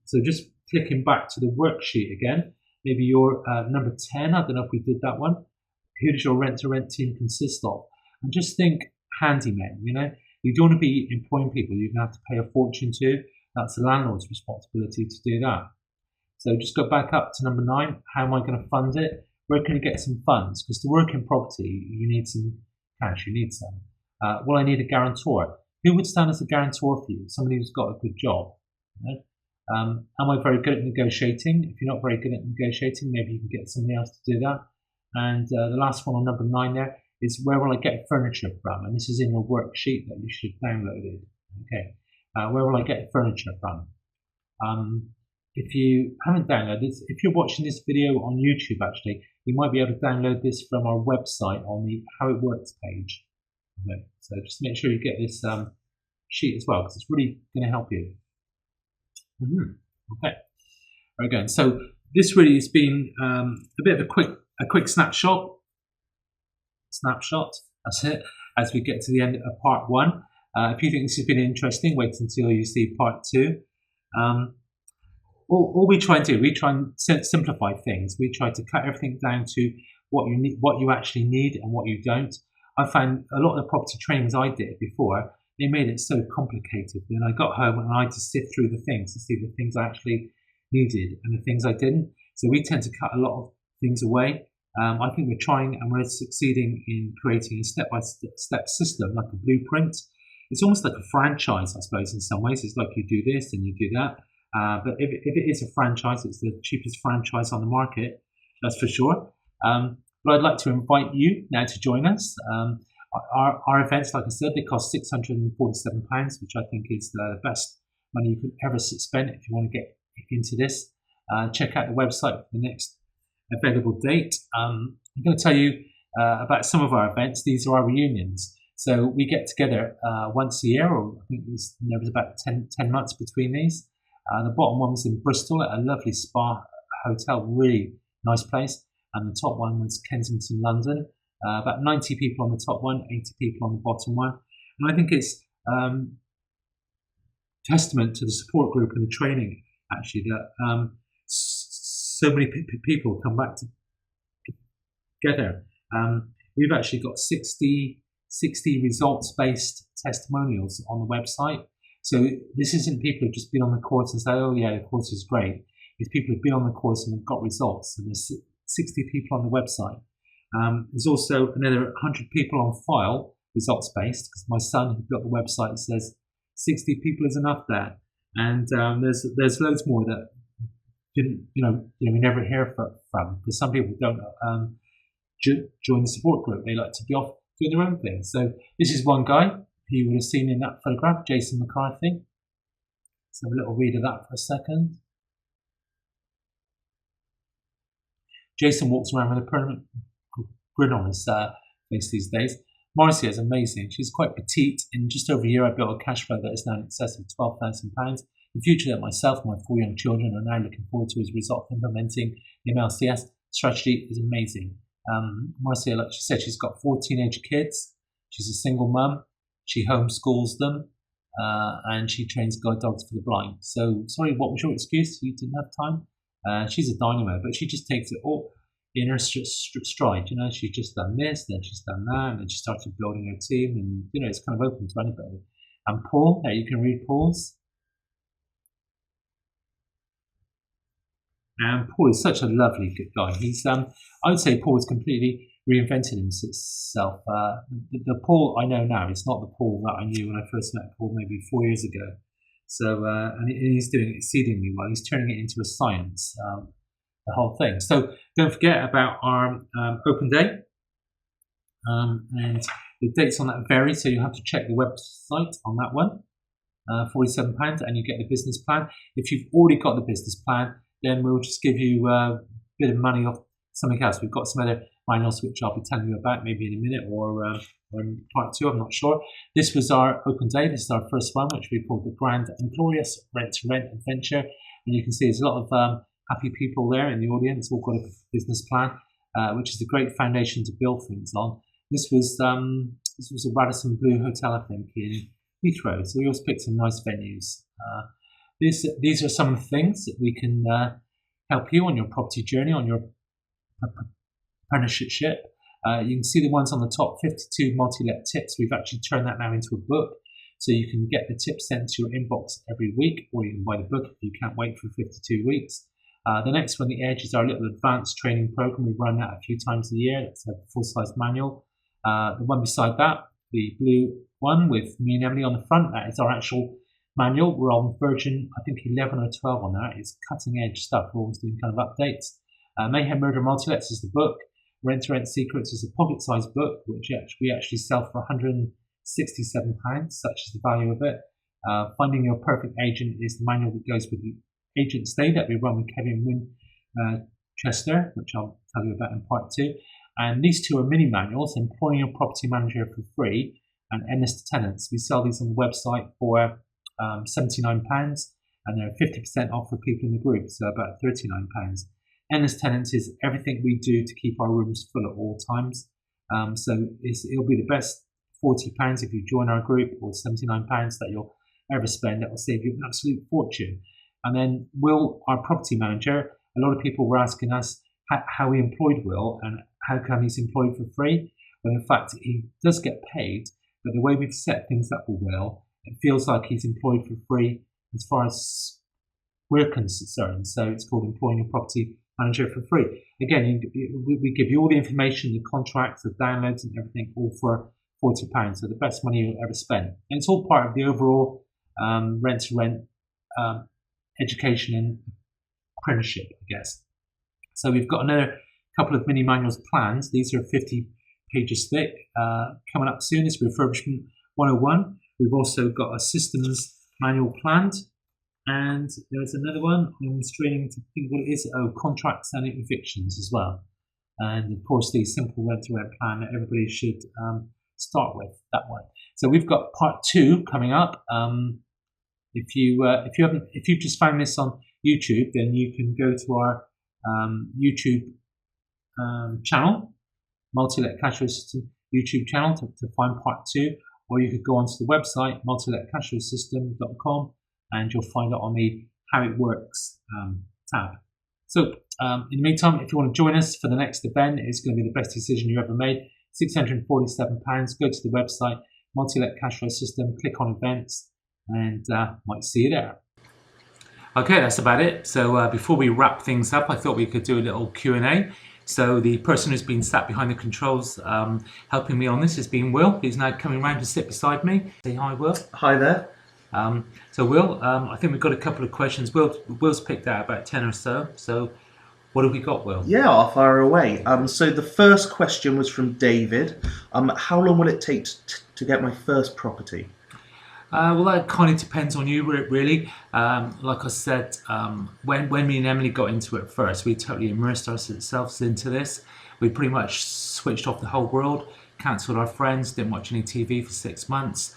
So just clicking back to the worksheet again, maybe your number 10, I don't know if we did that one. Who does your rent to rent team consist of? And just think handymen, you know, you don't want to be employing people you're going to have to pay a fortune to. That's the landlord's responsibility to do that. So just go back up to number 9. How am I going to fund it? Where can I get some funds? Because to work in property, you need some cash, you need some. Well, I need a guarantor. Who would stand as a guarantor for you? Somebody who's got a good job. You know? Am I very good at negotiating? If you're not very good at negotiating, maybe you can get somebody else to do that. And the last one on number 9 there is where will I get furniture from? And this is in your worksheet that you should download it. Okay, where will I get furniture from? If you haven't downloaded this, if you're watching this video on YouTube, actually, you might be able to download this from our website on the How It Works page. Okay, so just make sure you get this sheet as well, because it's really going to help you. Okay, very good. So this really has been a bit of a quick snapshot. That's it. As we get to the end of part 1, if you think this has been interesting, wait until you see part 2. All we try and do, we try and simplify things. We try to cut everything down to what you need, what you actually need, and what you don't. I found a lot of the property trainings I did before, they made it so complicated. Then I got home and I had to sift through the things to see the things I actually needed and the things I didn't. So we tend to cut a lot of things away. I think we're trying and we're succeeding in creating a step-by-step system, like a blueprint. It's almost like a franchise, I suppose, in some ways. It's like you do this and you do that. But if it is a franchise, it's the cheapest franchise on the market, that's for sure. But I'd like to invite you now to join us. Our events, like I said, they cost £647, which I think is the best money you could ever spend if you want to get into this. Check out the website for the next available date. I'm going to tell you about some of our events. These are our reunions. So we get together once a year, or I think there was about 10 months between these. The bottom one was in Bristol at a lovely spa hotel, really nice place. And the top one was Kensington, London. About 90 people on the top one, 80 people on the bottom one. And I think it's testament to the support group and the training, actually, that so many people come back together. We've actually got 60 results-based testimonials on the website. So this isn't people who've just been on the course and say, oh yeah, the course is great. It's people who've been on the course and have got results. And there's 60 people on the website. There's also another 100 people on file, results-based, because my son who built the website says 60 people is enough there. And there's loads more that we never hear from, because some people don't join the support group. They like to be off doing their own thing. So this is one guy who you would have seen in that photograph, Jason McCarthy. Let's have a little read of that for a second. Jason walks around with a permanent grin on his face these days. Marcia is amazing. She's quite petite. In just over a year, I built a cash flow that is now in excess of £12,000. The future that myself and my 4 young children are now looking forward to as a result of implementing the MLCS strategy is amazing. Marcia, like she said, she's got 4 teenage kids. She's a single mum. She homeschools them, and she trains guide dogs for the blind. So, sorry, what was your excuse? You didn't have time? She's a dynamo, but she just takes it all in her stride. She's just done this, then she's done that, and then she started building her team, and it's kind of open to anybody. And Paul, you can read Paul's. And Paul is such a lovely, good guy. He's, I would say, Paul has completely reinvented himself. The Paul I know now is not the Paul that I knew when I first met Paul maybe 4 years ago. So, and he's doing it exceedingly well. He's turning it into a science, the whole thing. So, don't forget about our open day, and the dates on that vary. So you have to check the website on that one. £47, and you get the business plan. If you've already got the business plan, then we'll just give you a bit of money off something else. We've got some other manuals which I'll be telling you about maybe in a minute, or in part 2, I'm not sure. This was our open day. This is our first one, which we called the Grand and Glorious Rent to Rent Adventure. And you can see there's a lot of happy people there in the audience, all got a business plan, which is a great foundation to build things on. This was a Radisson Blu Hotel, I think, in Heathrow. So we always picked some nice venues. These are some of the things that we can help you on your property journey, on your apprenticeship. You can see the ones on the top, 52 multi-let tips. We've actually turned that now into a book. So you can get the tips sent to your inbox every week, or you can buy the book if you can't wait for 52 weeks. The next one, The Edge, is our little advanced training program. We run that a few times a year. It's a full-size manual. The one beside that, the blue one with me and Emily on the front, that is our actual manual. We're on version, I think, 11 or 12 on that. It's cutting edge stuff. We're always doing kind of updates. Mayhem Murder Multilets is the book. Rent to Rent Secrets is a pocket-sized book, which we actually sell for £167, such is the value of it. Finding Your Perfect Agent is the manual that goes with the Agent Stay that we run with Kevin Winchester, which I'll tell you about in part 2. And these two are mini manuals: Employing Your Property Manager for Free and Endless to Tenants. We sell these on the website for £79, and they're 50% off for people in the group, so about £39. Endless Tenants is everything we do to keep our rooms full at all times. So it'll be the best £40 if you join our group, or £79 that you'll ever spend. That will save you an absolute fortune. And then Will, our property manager, a lot of people were asking us how we employed Will and how come he's employed for free. Well, in fact, he does get paid, but the way we've set things up with Will, it feels like he's employed for free as far as we're concerned. So it's called Employing Your Property Manager for Free. Again, we give you all the information, the contracts, the downloads and everything, all for £40. So the best money you'll ever spend. And it's all part of the overall rent-to-rent education and apprenticeship, I guess. So we've got another couple of mini manuals planned. These are 50 pages thick. Coming up soon is Refurbishment 101. We've also got a systems manual planned. And there's another one I'm straining to think what it is. Oh, contracts and evictions as well. And of course, the simple rent-to-rent plan that everybody should start with, that one. So we've got part 2 coming up. If you've just found this on YouTube, then you can go to our YouTube channel, Multi-Let Cash Flow System YouTube channel, to find part 2, or you could go onto the website multiletcashflowsystem.com, and you'll find it on the How It Works tab. So in the meantime, if you want to join us for the next event, it's going to be the best decision you ever made. £647. Go to the website, Multi-Let Cash Flow System, click on events, and might see you there. Okay, that's about it. So before we wrap things up, I thought we could do a little Q&A. So the person who's been sat behind the controls helping me on this has been Will. He's now coming around to sit beside me. Say hi, Will. Hi there. So Will, I think we've got a couple of questions. Will's picked out about 10 or so. So what have we got, Will? Yeah, I'll fire away. So the first question was from David. How long will it take to get my first property? Well, that kind of depends on you, really. Like I said, when me and Emily got into it first, we totally immersed ourselves into this. We pretty much switched off the whole world, cancelled our friends, didn't watch any TV for 6 months,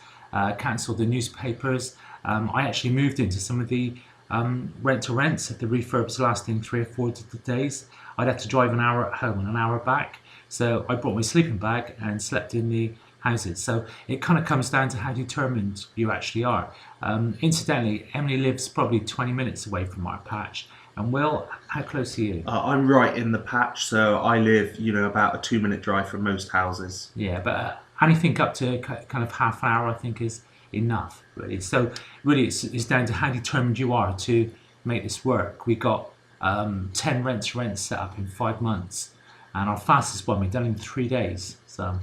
cancelled the newspapers. I actually moved into some of the rent-to-rents, the refurbs lasting 3 or 4 days. I'd have to drive an hour at home and an hour back. So I brought my sleeping bag and slept in the houses. So it kind of comes down to how determined you actually are. Incidentally, Emily lives probably 20 minutes away from our patch. And Will, how close are you? I'm right in the patch, so I live, about a 2-minute drive from most houses. Yeah, but anything up to kind of half an hour, I think, is enough, really. So really, it's down to how determined you are to make this work. We got 10 rents set up in 5 months, and our fastest one we've done in 3 days. So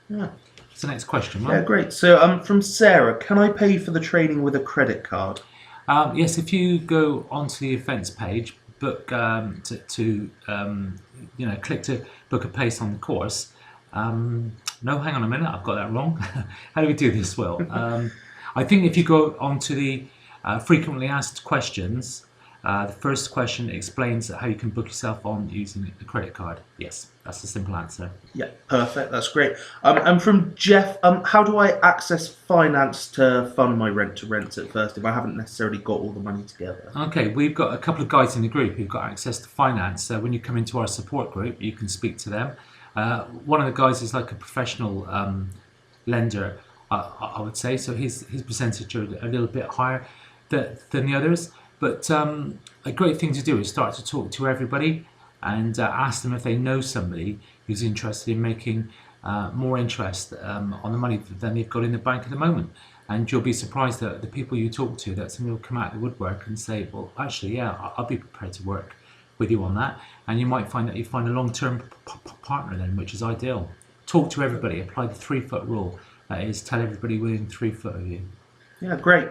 Yeah. it's the next question, right? Yeah, great. So from Sarah, can I pay for the training with a credit card? Yes, if you go onto the events page, book click to book a place on the course. No, hang on a minute, I've got that wrong. How do we do this, Will? I think if you go onto the frequently asked questions, the first question explains how you can book yourself on using a credit card. Yes, that's the simple answer. Yeah, perfect. That's great. And from Jeff, how do I access finance to fund my rent-to-rents at first if I haven't necessarily got all the money together? Okay, we've got a couple of guys in the group who've got access to finance. So when you come into our support group, you can speak to them. One of the guys is like a professional lender, I would say. So his percentage are a little bit higher than the others. But a great thing to do is start to talk to everybody and ask them if they know somebody who's interested in making more interest on the money than they've got in the bank at the moment. And you'll be surprised that the people you talk to, that somebody will come out of the woodwork and say, well, actually, yeah, I'll be prepared to work with you on that. And you might find that you find a long-term partner then, which is ideal. Talk to everybody, apply the 3-foot rule. That is, tell everybody within 3 foot of you. Yeah, great.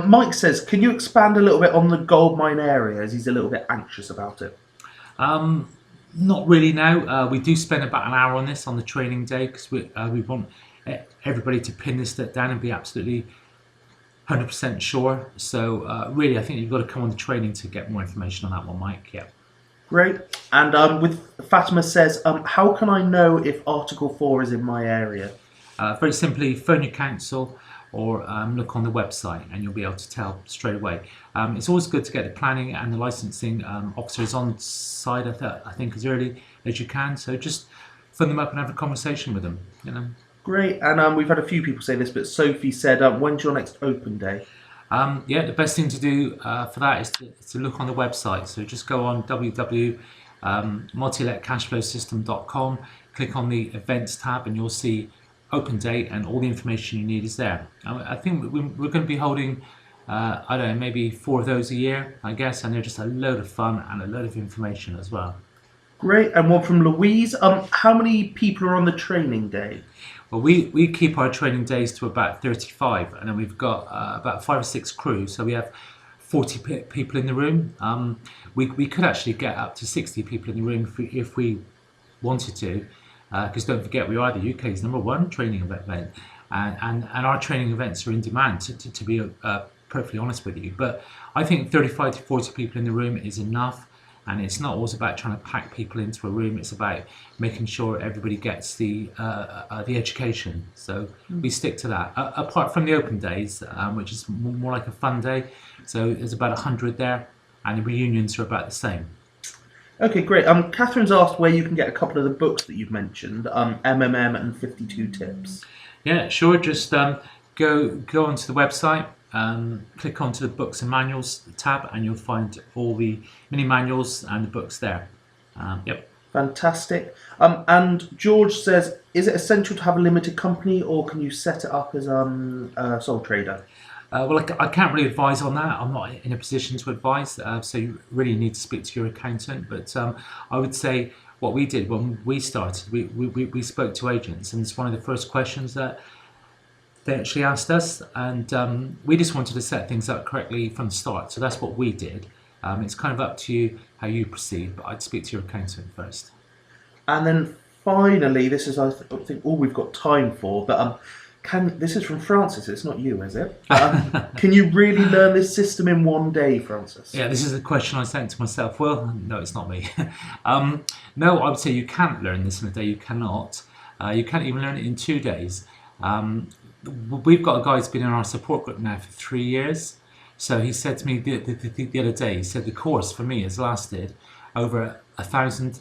Mike says, can you expand a little bit on the gold mine area, as he's a little bit anxious about it? Not really now. We do spend about an hour on this on the training day because we want everybody to pin this down and be absolutely 100% sure. So really, I think you've got to come on the training to get more information on that one, Mike. Yeah. Great. And with Fatima says, how can I know if Article 4 is in my area? Very simply, phone your council or look on the website and you'll be able to tell straight away. It's always good to get the planning and the licensing officers on side, I think, as early as you can. So just phone them up and have a conversation with them. Great. And we've had a few people say this, but Sophie said, when's your next open day? Yeah, the best thing to do for that is to look on the website. So just go on www.multiletcashflowsystem.com, click on the events tab, and you'll see open date and all the information you need is there. I think we're going to be holding, I don't know, maybe 4 of those a year, I guess, and they're just a load of fun and a load of information as well. Great. And one from Louise. How many people are on the training day? Well, we keep our training days to about 35, and then we've got about 5 or 6 crews, so we have 40 people in the room. We could actually get up to 60 people in the room if we wanted to, because don't forget, we are the UK's #1 training event, and our training events are in demand, to be perfectly honest with you. But I think 35 to 40 people in the room is enough. And it's not always about trying to pack people into a room. It's about making sure everybody gets the education. So we stick to that. Apart from the open days, which is more like a fun day. So there's about 100 there, and the reunions are about the same. Okay, great. Catherine's asked where you can get a couple of the books that you've mentioned, MMM and 52 Tips. Yeah, sure. Just go onto the website. Click onto the books and manuals tab and you'll find all the mini manuals and the books there. Yep. Fantastic. And George says, is it essential to have a limited company or can you set it up as a sole trader? Well, I can't really advise on that. I'm not in a position to advise, so you really need to speak to your accountant. But I would say what we did when we started, we spoke to agents, and it's one of the first questions that they actually asked us, and we just wanted to set things up correctly from the start. So that's what we did. It's kind of up to you how you proceed, but I'd speak to your accountant first. And then finally, this is I think all we've got time for, but this is from Francis. It's not you, is it? Can you really learn this system in one day, Francis? Yeah, this is a question I sent to myself. Well, no, it's not me. No, I would say you can't learn this in a day. You cannot. You can't even learn it in 2 days. We've got a guy who's been in our support group now for 3 years. So he said to me the other day, he said the course for me has lasted over 1,000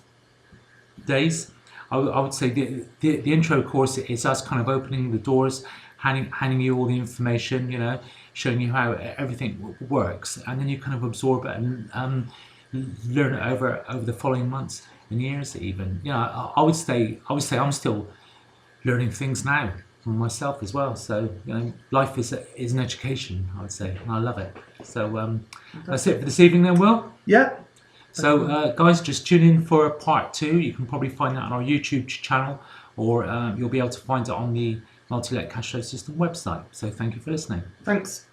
days. I would say the intro course is us kind of opening the doors, handing you all the information, showing you how everything works, and then you kind of absorb it and learn it over the following months and years even. I would say I'm still learning things now from myself as well. So life is an education, I would say, and I love it. So that's it for this evening then, Will. Yeah. So guys, just tune in for part 2. You can probably find that on our YouTube channel, or you'll be able to find it on the Multi-Let Cash Flow System website. So thank you for listening. Thanks.